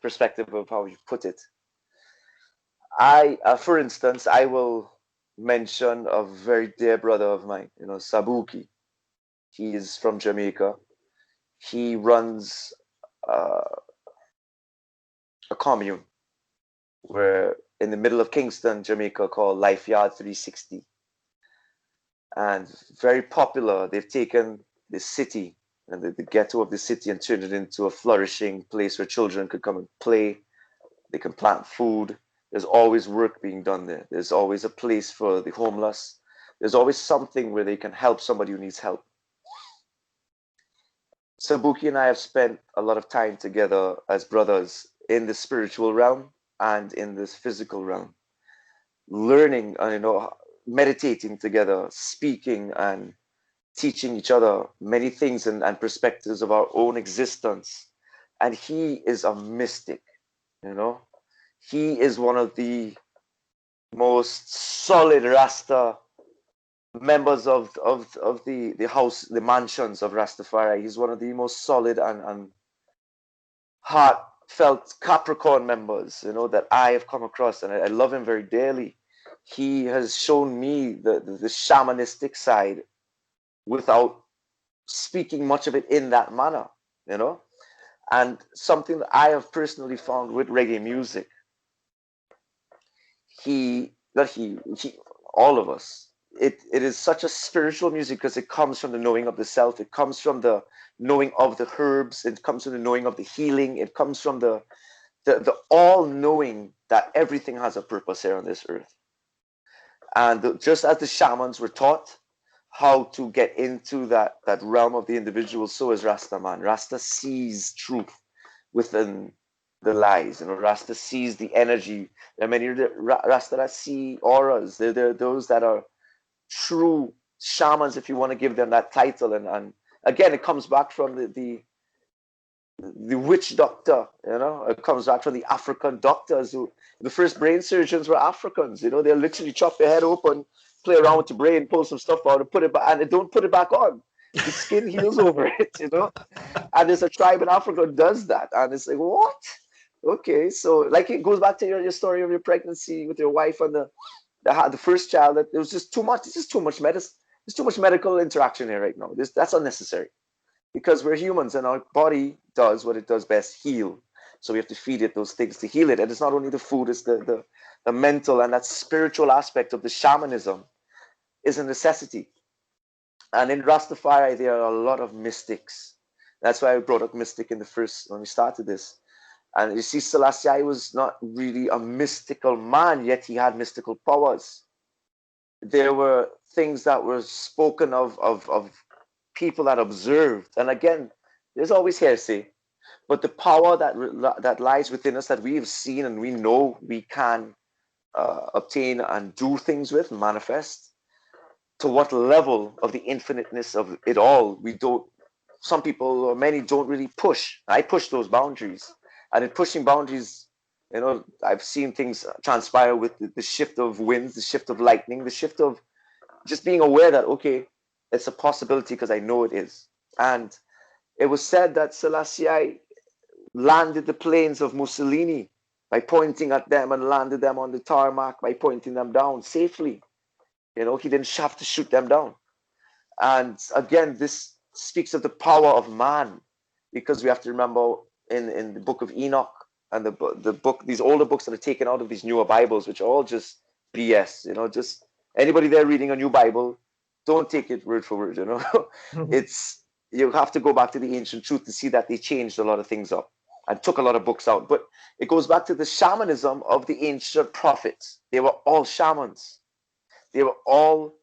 Speaker 2: perspective of how you put it. For instance, I will mention a very dear brother of mine, Sabuki. He is from Jamaica. He runs uh, a commune where in the middle of Kingston, Jamaica, called Life Yard 360, and very popular. They've taken the city and the ghetto of the city and turned it into a flourishing place where children could come and play. They can plant food. There's always work being done there. There's always a place for the homeless. There's always something where they can help somebody who needs help. Sabuki and I have spent a lot of time together as brothers in the spiritual realm and in this physical realm, learning and meditating together, speaking and teaching each other many things and perspectives of our own existence. And he is a mystic, you know. He is one of the most solid Rasta members of the house, the mansions of Rastafari. He's one of the most solid and heartfelt Capricorn members, that I have come across, and I love him very dearly. He has shown me the shamanistic side without speaking much of it in that manner, And something that I have personally found with reggae music, all of us, it is such a spiritual music because it comes from the knowing of the self. It comes from the knowing of the herbs. It comes from the knowing of the healing. It comes from the all knowing that everything has a purpose here on this earth. And just as the shamans were taught how to get into that realm of the individual, so is Rasta man. Rasta sees truth within the lies. Rasta sees the energy. There are many Rasta that see auras. They're those that are true shamans, if you want to give them that title. And again, it comes back from the witch doctor. It comes back from the African doctors who the first brain surgeons were Africans. They literally chop your head open, play around with the brain, pull some stuff out, and put it back, and they don't put it back on. The skin heals over it. And there's a tribe in Africa who does that, and it's like, what? Okay, so like it goes back to your story of your pregnancy with your wife and the first child. That it was just too much. It's just too much medicine. There's too much medical interaction here right now. That's unnecessary, because we're humans and our body does what it does best: heal. So we have to feed it those things to heal it. And it's not only the food; it's the mental and that spiritual aspect of the shamanism is a necessity. And in Rastafari, there are a lot of mystics. That's why I brought up mystic in the first when we started this. And you see, Selassie was not really a mystical man, yet he had mystical powers. There were things that were spoken of people that observed. And again, there's always hearsay, but the power that lies within us that we have seen and we know we can obtain and do things with, manifest. To what level of the infiniteness of it all we don't, some people or many don't really push. I push those boundaries. And in pushing boundaries, I've seen things transpire with the shift of winds, the shift of lightning, the shift of just being aware that, okay, it's a possibility because I know it is. And it was said that Selassie landed the planes of Mussolini by pointing at them and landed them on the tarmac by pointing them down safely. He didn't have to shoot them down. And again, this speaks of the power of man, because we have to remember in the book of Enoch and the book, these older books that are taken out of these newer Bibles, which are all just BS, just anybody there reading a new Bible, don't take it word for word, It's, you have to go back to the ancient truth to see that they changed a lot of things up and took a lot of books out. But it goes back to the shamanism of the ancient prophets. They were all shamans. They were all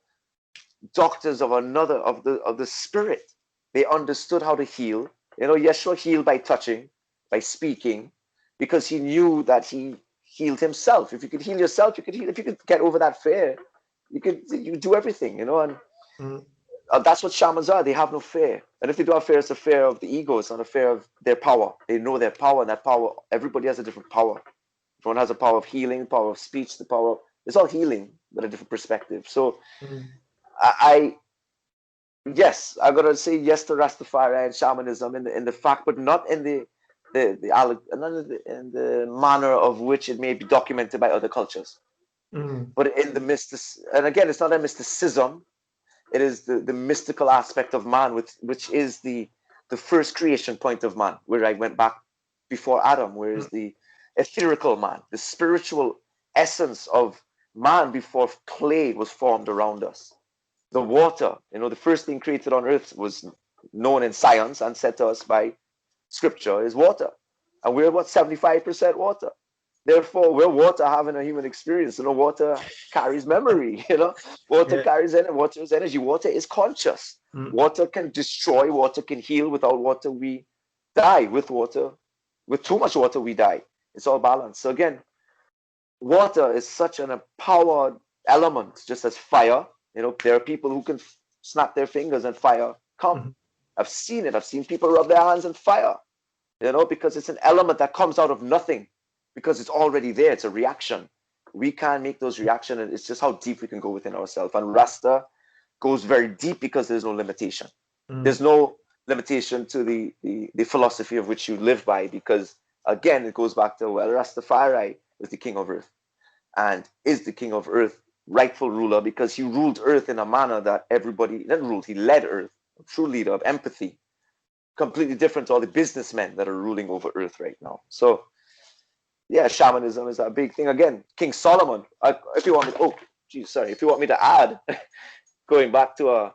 Speaker 2: doctors of the spirit. They understood how to heal. Yeshua healed by touching, by speaking, because he knew that he healed himself. If you could heal yourself, you could heal. If you could get over that fear, you do everything, and that's what shamans are. They have no fear. And if they do have fear, it's a fear of the ego. It's not a fear of their power. They know their power, and that power, everybody has a different power. Everyone has a power of healing, power of speech, the power. It's all healing, but a different perspective. So yes, I'm gonna say yes to Rastafari and shamanism in the fact, but not in the manner of which it may be documented by other cultures. But in the and again, it's not a mysticism. It is the mystical aspect of man, which is the first creation point of man, where I went back before Adam, where is the etherical man, the spiritual essence of man before clay was formed around us. The water, the first thing created on earth was known in science and said to us by scripture is water. And we're what, 75% water. Therefore, we're water having a human experience. Water carries memory, water carries energy, water is energy, water is conscious. Water can destroy, water can heal. Without water, we die. With water, with too much water, we die. It's all balanced. So again, water is such an empowered element, just as fire. There are people who can snap their fingers and fire come. I've seen it. I've seen people rub their hands and fire, because it's an element that comes out of nothing, because it's already there. It's a reaction. We can make those reactions, and it's just how deep we can go within ourselves. And Rasta goes very deep because there's no limitation. There's no limitation to the philosophy of which you live by, because again, it goes back to, well, Rastafari was the king of earth and is the king of earth, rightful ruler, because he ruled earth in a manner that everybody, not ruled, he led earth, a true leader of empathy, completely different to all the businessmen that are ruling over earth right now. So yeah, shamanism is a big thing. Again, King Solomon, if you want me, if you want me to add, going back to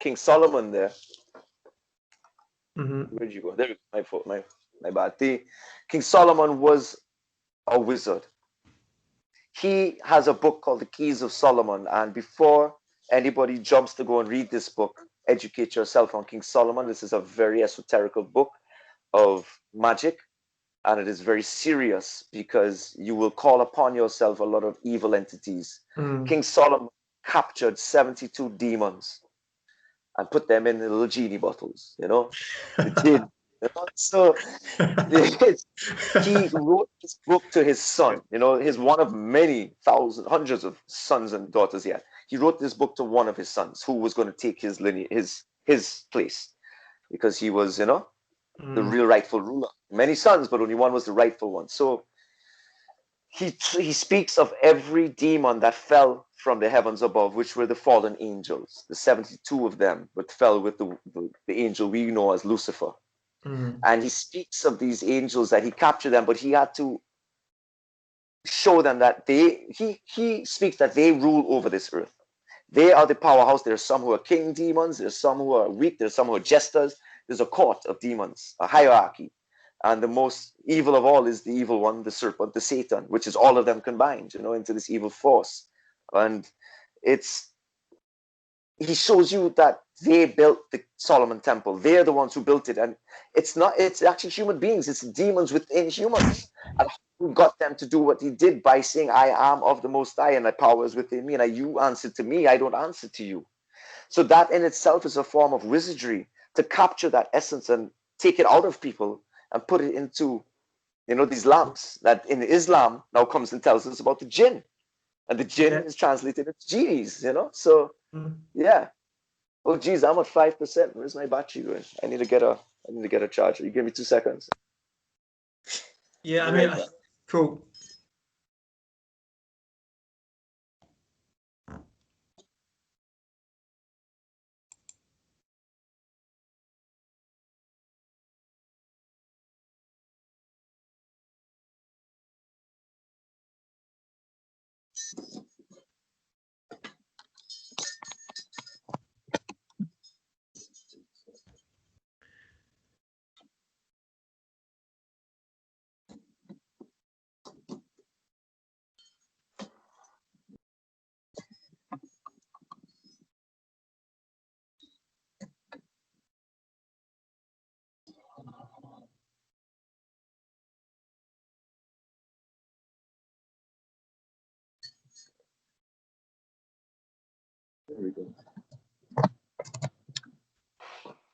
Speaker 2: King Solomon there, where'd you go? There, my fault, my bad. King Solomon was a wizard. He has a book called The Keys of Solomon, and before anybody jumps to go and read this book, educate yourself on King Solomon. This is a very esoterical book of magic, and it is very serious because you will call upon yourself a lot of evil entities. King Solomon captured 72 demons and put them in the little genie bottles, you know, the jinn. You know? So he wrote this book to his son, you know, he's one of many thousands, hundreds of sons and daughters he had. He wrote this book to one of his sons who was going to take his lineage, his place, because he was, you know, the real rightful ruler. Many sons, but only one was the rightful one. So he speaks of every demon that fell from the heavens above, which were the fallen angels. The 72 of them, but fell with the angel we know as Lucifer. And he speaks of these angels that he captured them, but he had to show them that he speaks that they rule over this earth. They are the powerhouse. There are some who are king demons. There's some who are weak. There's some who are jesters. There's a court of demons, a hierarchy. And the most evil of all is the evil one, the serpent, the Satan, which is all of them combined, you know, into this evil force. And he shows you that they built the Solomon temple. They're the ones who built it. And it's actually human beings. It's demons within humans. And who got them to do what he did by saying, I am of the Most High and my power is within me. And you answer to me, I don't answer to you. So that in itself is a form of wizardry to capture that essence and take it out of people and put it into, you know, these lamps that in Islam now comes and tells us about the jinn. And the jinn is translated as genies, you know? So, yeah. Oh, geez, I'm at 5%. Where's my battery going? I need to get a charger. You give me 2 seconds.
Speaker 1: Yeah, I mean, cool.
Speaker 2: There we go.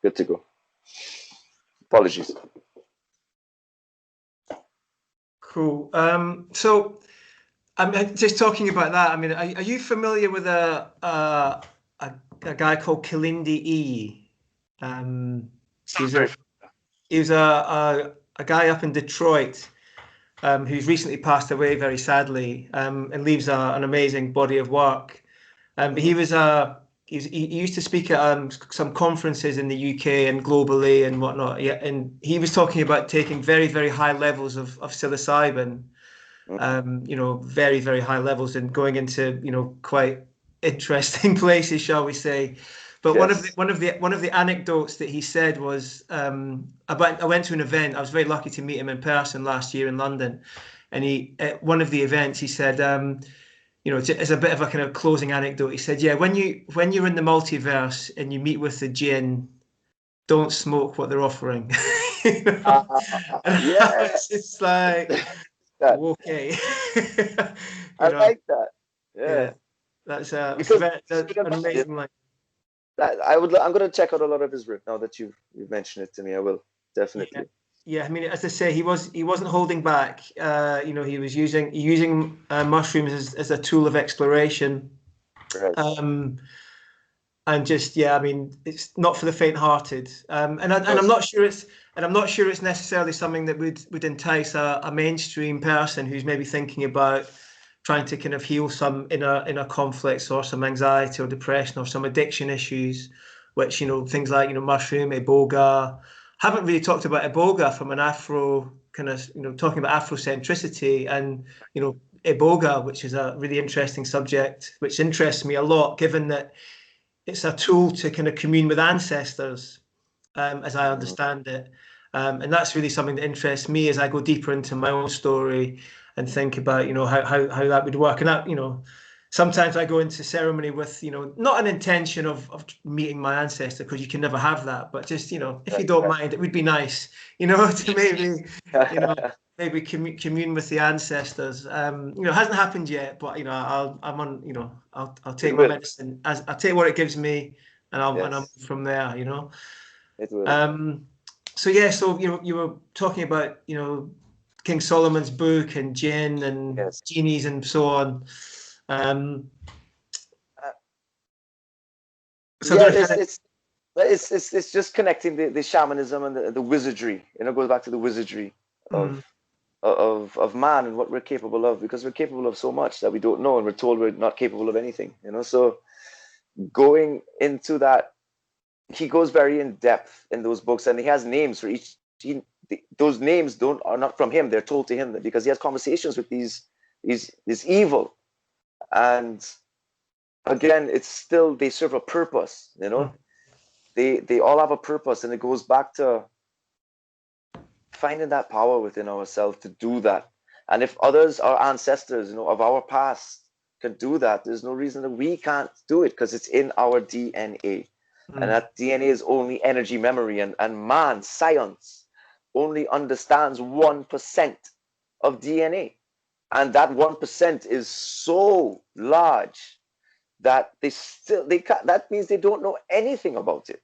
Speaker 2: Good to go. Apologies.
Speaker 1: Cool. So I'm just talking about that. I mean, are you familiar with a guy called Kalindi E? He was a guy up in Detroit who's recently passed away very sadly, and leaves an amazing body of work. But he used to speak at some conferences in the UK and globally and whatnot. Yeah, and he was talking about taking very, very high levels of psilocybin, you know, very, very high levels, and going into, you know, quite interesting places, shall we say. But yes. one of the anecdotes that he said was about, I went to an event. I was very lucky to meet him in person last year in London, and at one of the events he said, you know, as a bit of a kind of closing anecdote, he said, yeah, when you're in the multiverse and you meet with the jinn, don't smoke what they're offering. You know?
Speaker 2: Yes.
Speaker 1: It's like, okay.
Speaker 2: I like that.
Speaker 1: Yeah. That's an amazing line.
Speaker 2: I'm going to check out a lot of his work now that you've mentioned it to me. I will definitely.
Speaker 1: Yeah, I mean, as I say, he wasn't holding back. You know, he was using mushrooms as a tool of exploration. Right. And just, yeah, I mean, it's not for the faint-hearted. And I'm not sure it's necessarily something that would entice a mainstream person who's maybe thinking about trying to kind of heal some inner conflicts or some anxiety or depression or some addiction issues, which, you know, things like, you know, mushroom, iboga. Haven't really talked about iboga from an Afro kind of, you know, talking about Afrocentricity and, you know, iboga, which is a really interesting subject, which interests me a lot, given that it's a tool to kind of commune with ancestors, as I understand it. And that's really something that interests me as I go deeper into my own story and think about, you know, how that would work. And that, you know, sometimes I go into ceremony with, not an intention of meeting my ancestor, because you can never have that, but just, if you don't mind, it would be nice, to maybe, maybe commune with the ancestors. It hasn't happened yet, but I'll
Speaker 2: It
Speaker 1: take my
Speaker 2: will.
Speaker 1: medicine as I'll take what it gives me, and I'll
Speaker 2: Yes,
Speaker 1: move from there.
Speaker 2: it will.
Speaker 1: So yeah, so you were talking about King Solomon's book and jinn and
Speaker 2: Yes.
Speaker 1: genies and so on.
Speaker 2: Uh,
Speaker 1: So
Speaker 2: yeah,
Speaker 1: they're kind of
Speaker 2: it's just connecting the shamanism and the wizardry. It goes back to the wizardry of of man and what we're capable of, because we're capable of so much that we don't know, and we're told we're not capable of anything. So going into that, he goes very in depth in those books, and he has names for each. Those names are not from him; they're told to him, because he has conversations with this evil, and again, it's still, they serve a purpose. They all have a purpose, and it goes back to finding that power within ourselves to do that. And if others, our ancestors, of our past, can do that, there's no reason that we can't do it, because it's in our DNA. And that DNA is only energy, memory, and man, science, only understands 1% of DNA. And that 1% is so large that that means they don't know anything about it.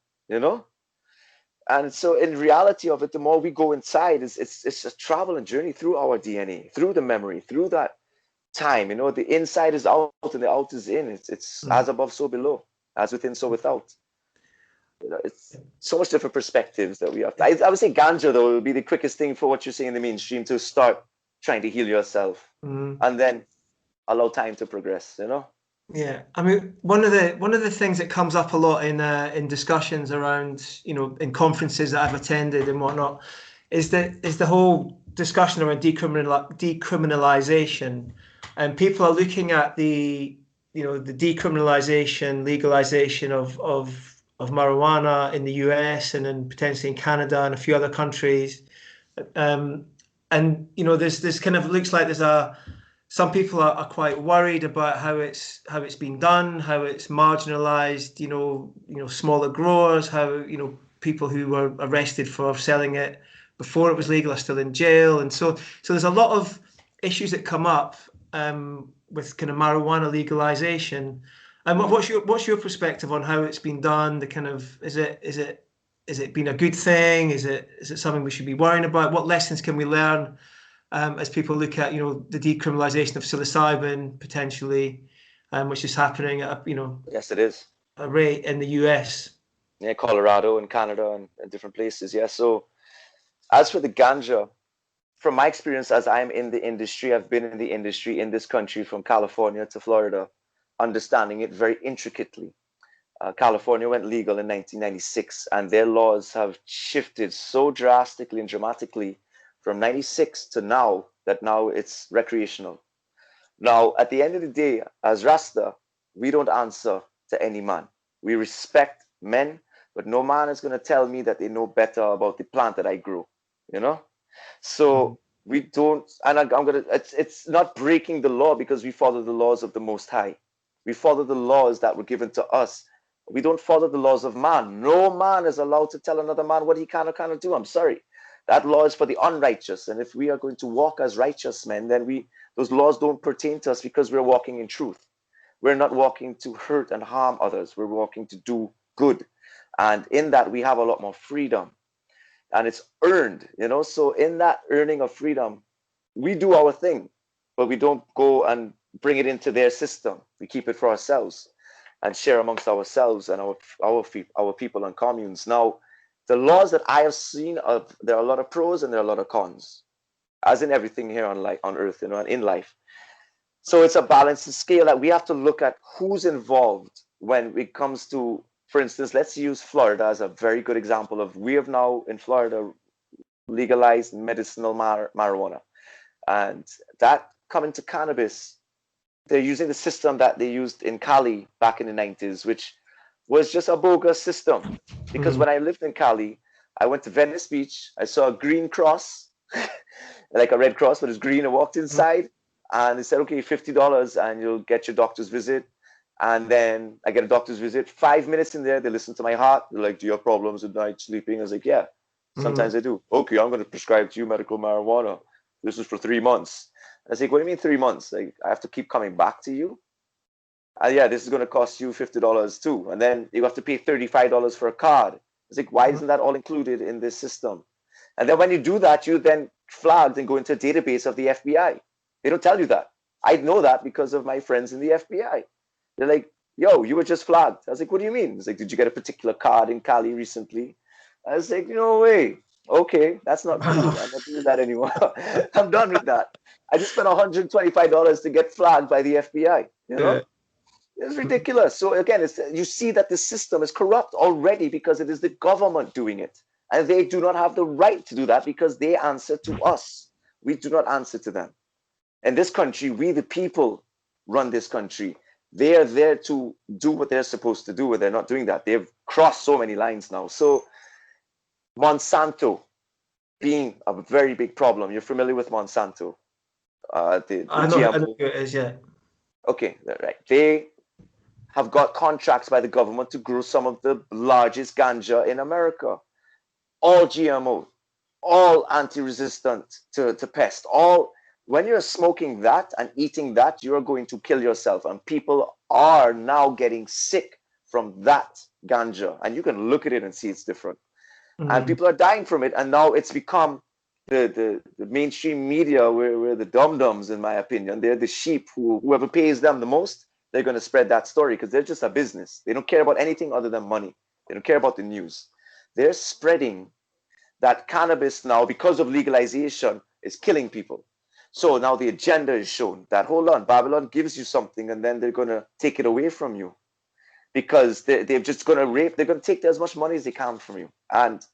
Speaker 2: And so in reality of it, the more we go inside, it's a travel and journey through our DNA, through the memory, through that time. The inside is out and the out is in. It's as above, so below, as within, so without. It's so much different perspectives that we have. I would say ganja, though, would be the quickest thing for what you're saying in the mainstream, to start trying to heal yourself, and then allow time to progress.
Speaker 1: Yeah, I mean, one of the things that comes up a lot in discussions around, in conferences that I've attended and whatnot, is the whole discussion around decriminalization, and people are looking at the decriminalization, legalization of marijuana in the US, and then potentially in Canada and a few other countries, and there's kind of, looks like some people are quite worried about how it's been done, how it's marginalized, smaller growers, how, people who were arrested for selling it before it was legal are still in jail. And so there's a lot of issues that come up with kind of marijuana legalization. And what's your perspective on how it's been done? The kind of, is it been a good thing? Is it something we should be worrying about? What lessons can we learn as people look at, the decriminalization of psilocybin potentially, which is happening at
Speaker 2: Yes, it is.
Speaker 1: a rate in the US?
Speaker 2: Yeah, Colorado and Canada and different places. Yeah. So as for the ganja, from my experience, as I'm in the industry, I've been in the industry in this country from California to Florida, understanding it very intricately. California went legal in 1996, and their laws have shifted so drastically and dramatically from 96 to now, that now it's recreational. Now, at the end of the day, as Rasta, we don't answer to any man. We respect men, but no man is going to tell me that they know better about the plant that I grow, you know? So we don't, and I'm going to, it's not breaking the law, because we follow the laws of the Most High. We follow the laws that were given to us. We don't follow the laws of man. No man is allowed to tell another man what he can or cannot do. I'm sorry. That law is for the unrighteous. And if we are going to walk as righteous men, then those laws don't pertain to us, because we're walking in truth. We're not walking to hurt and harm others. We're walking to do good. And in that, we have a lot more freedom. And it's earned, So in that earning of freedom, we do our thing, but we don't go and bring it into their system. We keep it for ourselves and share amongst ourselves and our people and communes. Now, the laws that I have seen, there are a lot of pros and there are a lot of cons, as in everything here on earth, and in life. So it's a balanced scale that we have to look at who's involved when it comes to, for instance, let's use Florida as a very good example of, we have now in Florida legalized medicinal marijuana. And that coming to cannabis, they're using the system that they used in Cali back in the 90s, which was just a bogus system. Because when I lived in Cali, I went to Venice Beach, I saw a green cross, like a red cross, but it's green. I walked inside, And they said, okay, $50 and you'll get your doctor's visit. And then I get a doctor's visit. 5 minutes in there, they listen to my heart. They're like, do you have problems at night sleeping? I was like, yeah, sometimes I do. Okay, I'm going to prescribe to you medical marijuana. This is for 3 months. I was like, what do you mean 3 months? Like, I have to keep coming back to you? Yeah, this is going to cost you $50 too. And then you have to pay $35 for a card. It's like, why isn't that all included in this system? And then when you do that, you then flagged and go into a database of the FBI. They don't tell you that. I know that because of my friends in the FBI. They're like, yo, you were just flagged. I was like, what do you mean? It's like, did you get a particular card in Cali recently? I was like, no way. Okay, that's not cool. I'm not doing that anymore. I'm done with that. I just spent $125 to get flagged by the FBI. You know?
Speaker 1: Yeah.
Speaker 2: It's ridiculous. So again, you see that the system is corrupt already because it is the government doing it. And they do not have the right to do that because they answer to us. We do not answer to them. In this country, we the people run this country. They are there to do what they're supposed to do, but they're not doing that. They've crossed so many lines now. So Monsanto being a very big problem. You're familiar with Monsanto?
Speaker 1: I know who it is, yeah.
Speaker 2: Okay, right. They have got contracts by the government to grow some of the largest ganja in America. All GMO, all anti-resistant to pest. When you're smoking that and eating that, you're going to kill yourself. And people are now getting sick from that ganja. And you can look at it and see it's different. And people are dying from it. And now it's become the mainstream media where the dum-dums, in my opinion, they're the sheep whoever pays them the most, they're going to spread that story because they're just a business. They don't care about anything other than money. They don't care about the news. They're spreading that cannabis now, because of legalization, is killing people. So now the agenda is shown that, hold on, Babylon gives you something and then they're going to take it away from you because they're just going to rape. They're going to take as much money as they can from you. And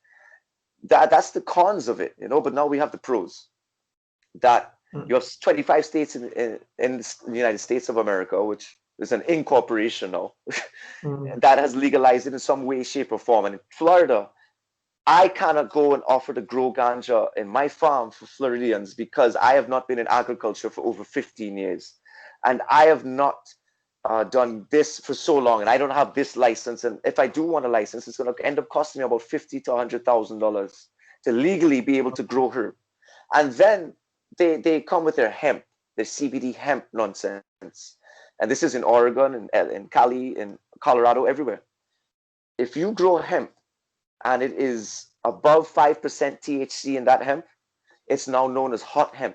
Speaker 2: that's the cons of it, you know. But now we have the pros. That you have 25 states in the United States of America, which is an incorporation now, that has legalized it in some way, shape, or form. And in Florida, I cannot go and offer to grow ganja in my farm for Floridians because I have not been in agriculture for over 15 years. And I have not done this for so long. And I don't have this license. And if I do want a license, it's going to end up costing me about $50,000 to $100,000 to legally be able to grow herb. And then they come with their hemp, their CBD hemp nonsense. And this is in Oregon, in Cali, in Colorado, everywhere. If you grow hemp, and it is above 5% THC in that hemp, it's now known as hot hemp.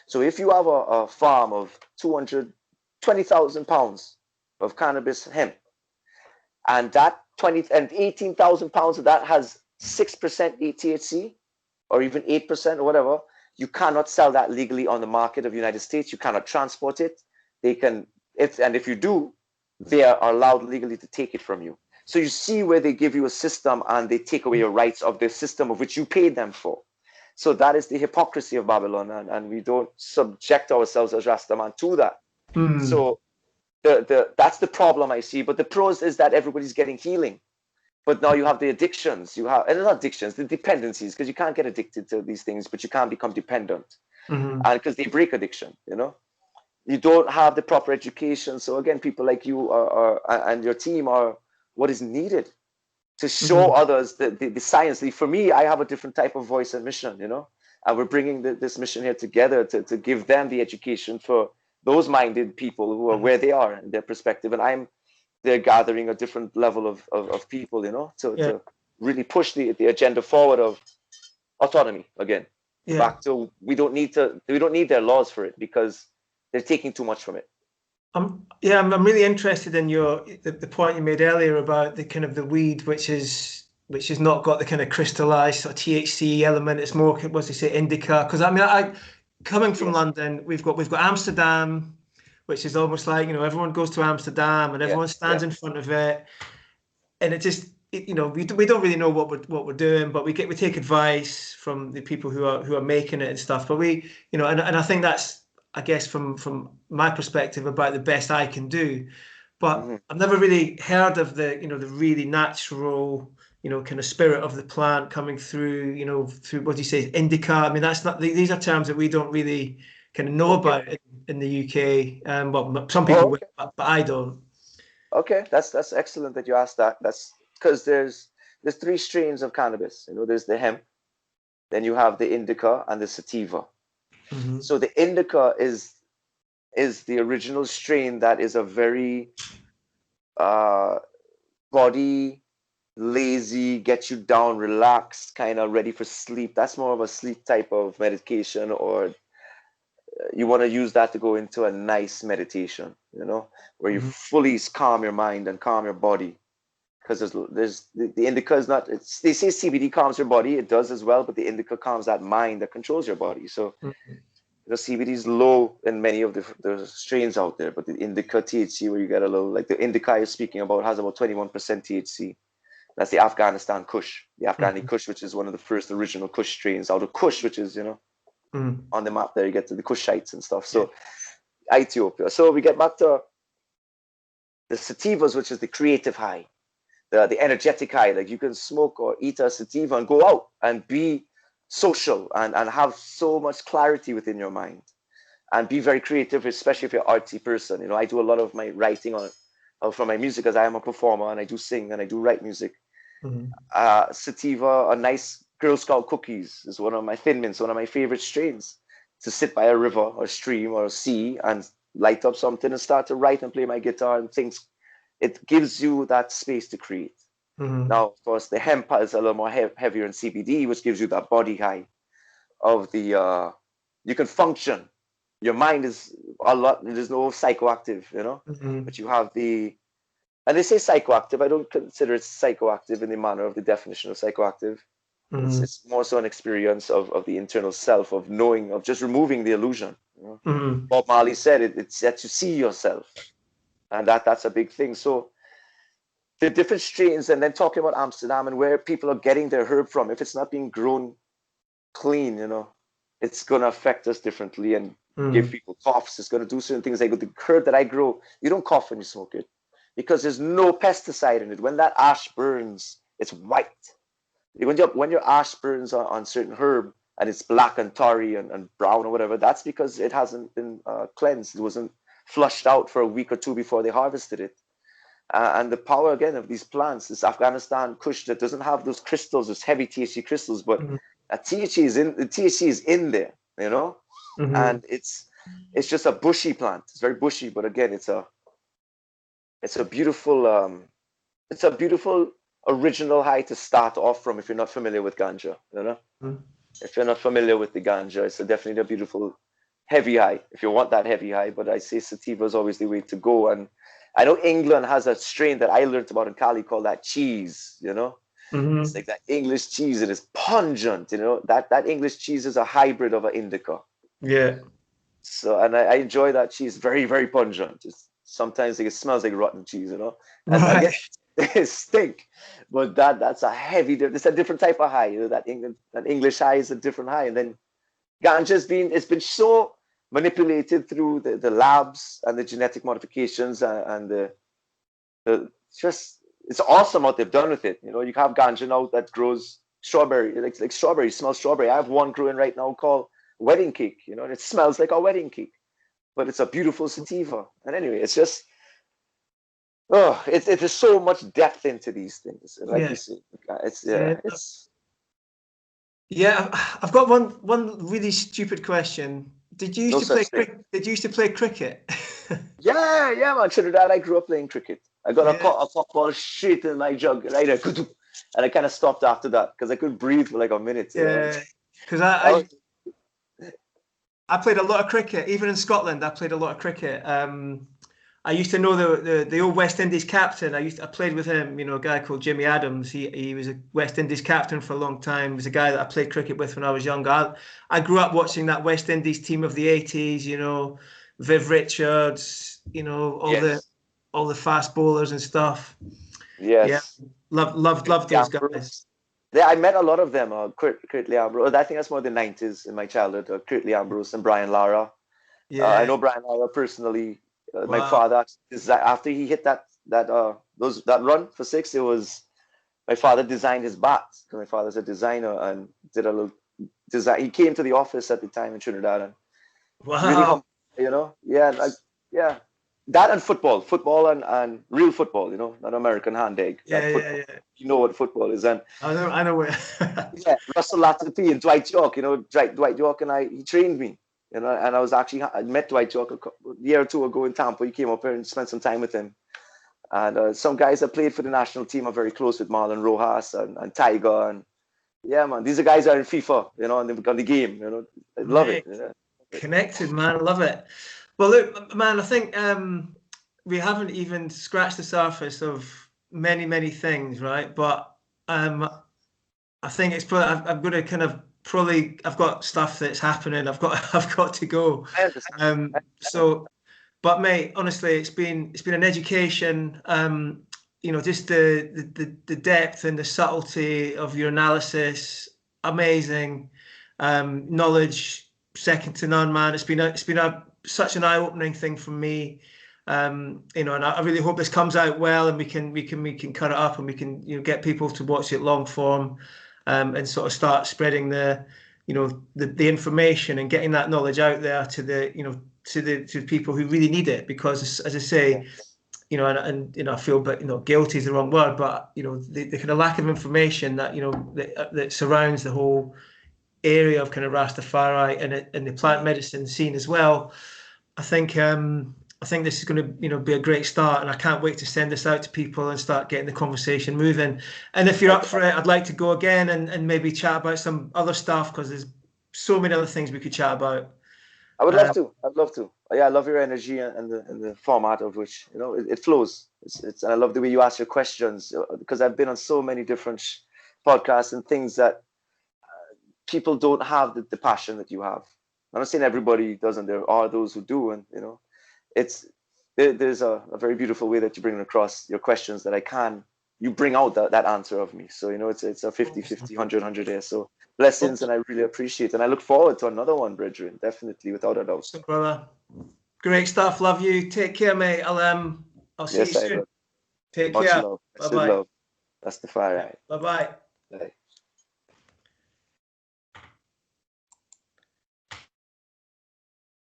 Speaker 2: So if you have a farm of 220,000 pounds of cannabis hemp, and that 18,000 pounds of that has 6% THC, or even 8% or whatever, you cannot sell that legally on the market of the United States. You cannot transport it. They can, if you do, they are allowed legally to take it from you. So you see where they give you a system and they take away your rights of the system of which you paid them for. So that is the hypocrisy of Babylon, and we don't subject ourselves as Rastaman to that. So that's the problem I see. But the pros is that everybody's getting healing. But now you have the addictions. You have, and not addictions, the dependencies, because you can't get addicted to these things, but you can't become dependent. And because they break addiction, you know. You don't have the proper education. So again, people like you and your team are what is needed to show others the science. For me, I have a different type of voice and mission, you know, and we're bringing this mission here together to give them the education for those minded people who are where they are in their perspective. And they're gathering a different level of people, you know, to really push the agenda forward of autonomy again. Back to we don't need their laws for it because they're taking too much from it.
Speaker 1: I'm really interested in the point you made earlier about the kind of the weed, which is not got the kind of crystallized sort of THC element. It's more, what's they say, indica. Because I mean, coming from London, we've got Amsterdam, which is almost like, you know, everyone goes to Amsterdam and everyone stands in front of it, and it just, you know, we don't really know what we're doing, but we take advice from the people who are making it and stuff. But we, you know, and I think that's, I guess, from my perspective, about the best I can do. But I've never really heard of the, you know, the really natural, you know, kind of spirit of the plant coming through, you know, through, what do you say, indica. I mean, that's not, these are terms that we don't really kind of know about. in the UK. Well, some people
Speaker 2: Oh,
Speaker 1: will,
Speaker 2: okay.
Speaker 1: but I don't.
Speaker 2: Okay, that's excellent that you asked that. That's because there's three strains of cannabis. You know, there's the hemp, then you have the indica and the sativa.
Speaker 1: Mm-hmm.
Speaker 2: So the indica is the original strain that is a very uh body lazy, get you down, relaxed, kind of ready for sleep. That's more of a sleep type of medication, or you want to use that to go into a nice meditation, you know, where you
Speaker 1: Mm-hmm.
Speaker 2: fully calm your mind and calm your body. Because there's the indica is not, it's, they say CBD calms your body, it does as well, but the indica calms that mind that controls your body. So
Speaker 1: Mm-hmm.
Speaker 2: the CBD is low in many of the strains out there, but the indica THC, where you get a little, like the indica you're speaking about, has about 21% THC. That's the Afghanistan Kush, the Afghani Kush, which is one of the first original Kush strains out of Kush, which is, you know,
Speaker 1: Mm-hmm.
Speaker 2: on the map there, you get to the Kushites and stuff.
Speaker 1: Yeah.
Speaker 2: So Ethiopia. So we get back to the sativas, which is the creative high, the energetic high. Like you can smoke or eat a sativa and go out and be social and have so much clarity within your mind and be very creative, especially if you're an artsy person. You know, I do a lot of my writing on from my music, as I am a performer and I do sing and I do write music.
Speaker 1: Mm-hmm.
Speaker 2: Sativa, a nice Girl Scout cookies is one of my Thin Mints, one of my favorite strains. To sit by a river or stream or sea and light up something and start to write and play my guitar and things. It gives you that space to create.
Speaker 1: Mm-hmm.
Speaker 2: Now, of course, the hemp is a little more heavier in CBD, which gives you that body high of the. You can function. Your mind is a lot. There's no psychoactive, you know,
Speaker 1: Mm-hmm.
Speaker 2: but you have the. And they say psychoactive. I don't consider it psychoactive in the manner of the definition of psychoactive.
Speaker 1: Mm-hmm.
Speaker 2: It's more so an experience of the internal self, of knowing, of just removing the illusion. You know?
Speaker 1: Mm-hmm.
Speaker 2: Bob Marley said it's that you see yourself, and that's a big thing. So the different strains, and then talking about Amsterdam and where people are getting their herb from. If it's not being grown clean, you know, it's gonna affect us differently and give
Speaker 1: Mm-hmm.
Speaker 2: people coughs. It's gonna do certain things. Like with the herb that I grow, you don't cough when you smoke it because there's no pesticide in it. When that ash burns, it's white. When your ash burns on certain herb and it's black and tarry and brown or whatever, that's because it hasn't been cleansed. It wasn't flushed out for a week or two before they harvested it. And the power again of these plants, this Afghanistan Kush that doesn't have those crystals, those heavy THC crystals, but the THC is in there, you know,
Speaker 1: Mm-hmm.
Speaker 2: and it's just a bushy plant. It's very bushy, but again, it's a beautiful it's a beautiful original high to start off from if you're not familiar with ganja, you know.
Speaker 1: Mm-hmm.
Speaker 2: If you're not familiar with the ganja, it's definitely a beautiful heavy high if you want that heavy high. But I say sativa is always the way to go. And I know England has a strain that I learned about in Cali called that cheese, you know. It's
Speaker 1: Mm-hmm.
Speaker 2: like that English cheese. It is pungent, you know. That English cheese is a hybrid of an indica.
Speaker 1: Yeah.
Speaker 2: So, and I enjoy that cheese. Very, very pungent. Sometimes it smells like rotten cheese, you know. And again,
Speaker 1: Right.
Speaker 2: it stink. But that's a heavy. It's a different type of high. You know, that English high is a different high. And then ganja's been so manipulated through the labs and the genetic modifications and the just it's awesome what they've done with it. You know, you have ganja now that grows strawberry, like strawberry, smells strawberry. I have one growing right now called wedding cake, you know, and it smells like a wedding cake, but it's a beautiful sativa. And anyway, it's just there's so much depth into these things. Like you
Speaker 1: Yeah.
Speaker 2: see,
Speaker 1: Yeah.
Speaker 2: it's
Speaker 1: Yeah. I've got one really stupid question. Did you used
Speaker 2: no
Speaker 1: to play
Speaker 2: such thing.
Speaker 1: cricket? Did you used to play cricket?
Speaker 2: Yeah, man. Trinidad, I grew up playing cricket. I got
Speaker 1: Yeah.
Speaker 2: a cock ball straight in my jug, right there, and I kind of stopped after that because I couldn't breathe for like a minute. You know,
Speaker 1: Yeah. Because
Speaker 2: that was,
Speaker 1: I played a lot of cricket. Even in Scotland, I played a lot of cricket. I used to know the old West Indies captain. I played with him. You know, a guy called Jimmy Adams. He was a West Indies captain for a long time. He was a guy that I played cricket with when I was younger. I grew up watching that West Indies team of the '80s. You know, Viv Richards. You know,
Speaker 2: yes,
Speaker 1: all the fast bowlers and stuff. Yeah,
Speaker 2: yes.
Speaker 1: loved those guys.
Speaker 2: Ambrose. Yeah, I met a lot of them. Curtly Ambrose. I think that's more the '90s in my childhood. Curtly Ambrose and Brian Lara. I
Speaker 1: Yeah.
Speaker 2: know Brian Lara personally. My
Speaker 1: Wow.
Speaker 2: father is after he hit that run for six, it was my father designed his bat because my father's a designer and did a little design. He came to the office at the time in Trinidad and really
Speaker 1: Wow.
Speaker 2: you know, yeah, like, yeah, that and football and real football, you know, not American hand egg,
Speaker 1: Yeah,
Speaker 2: that
Speaker 1: yeah,
Speaker 2: football.
Speaker 1: yeah.
Speaker 2: You know what football is. And
Speaker 1: I know where.
Speaker 2: yeah, Russell Latterty and Dwight York, you know, Dwight York and he trained me, you know, and I met Dwight York a year or two ago in Tampa. He came up here and spent some time with him. And some guys that played for the national team are very close with Marlon Rojas and Tiger. And yeah, man, these are guys that are in FIFA, you know, and they've got the game, you know. I love it.
Speaker 1: Mate,
Speaker 2: You know?
Speaker 1: connected, man. I love it. Well, look, man, I think we haven't even scratched the surface of many things, right? But um, I think it's probably I'm going to kind of probably I've got stuff that's happening. I've got to go.
Speaker 2: I understand.
Speaker 1: So, but mate, honestly, it's been an education. You know, just the depth and the subtlety of your analysis, amazing. Knowledge second to none, man. It's been such an eye-opening thing for me. You know, and I really hope this comes out well, and we can cut it up, and we can get people to watch it long form, and sort of start spreading the information and getting that knowledge out there to the people who really need it. Because as I
Speaker 2: Yeah,
Speaker 1: say, and I feel, but guilty is the wrong word, but the kind of lack of information that surrounds the whole area of kind of Rastafari and the plant medicine scene as well. I think this is going to be a great start, and I can't wait to send this out to people and start getting the conversation moving. And if you're up for it, I'd like to go again and maybe chat about some other stuff, because there's so many other things we could chat about.
Speaker 2: I would love
Speaker 1: Um,
Speaker 2: to. I'd love to. Yeah, I love your energy and the format of which it flows. And I love the way you ask your questions, because I've been on so many different podcasts and things that people don't have the passion that you have. I'm not saying everybody doesn't. There are those who do, and it's there's a very beautiful way that you bring across your questions that you bring out that answer of me. So it's a 50-50, 100-100 there. So blessings, and I really appreciate it. And I look forward to another one, brethren, definitely, without a doubt.
Speaker 1: so, brother, great stuff. Love you. Take care, mate. I'll see you
Speaker 2: Yes, I
Speaker 1: soon.
Speaker 2: will.
Speaker 1: Take
Speaker 2: Much
Speaker 1: care.
Speaker 2: love. I
Speaker 1: Bye
Speaker 2: said
Speaker 1: bye.
Speaker 2: love. Rastafari.
Speaker 1: Bye bye.
Speaker 2: Bye.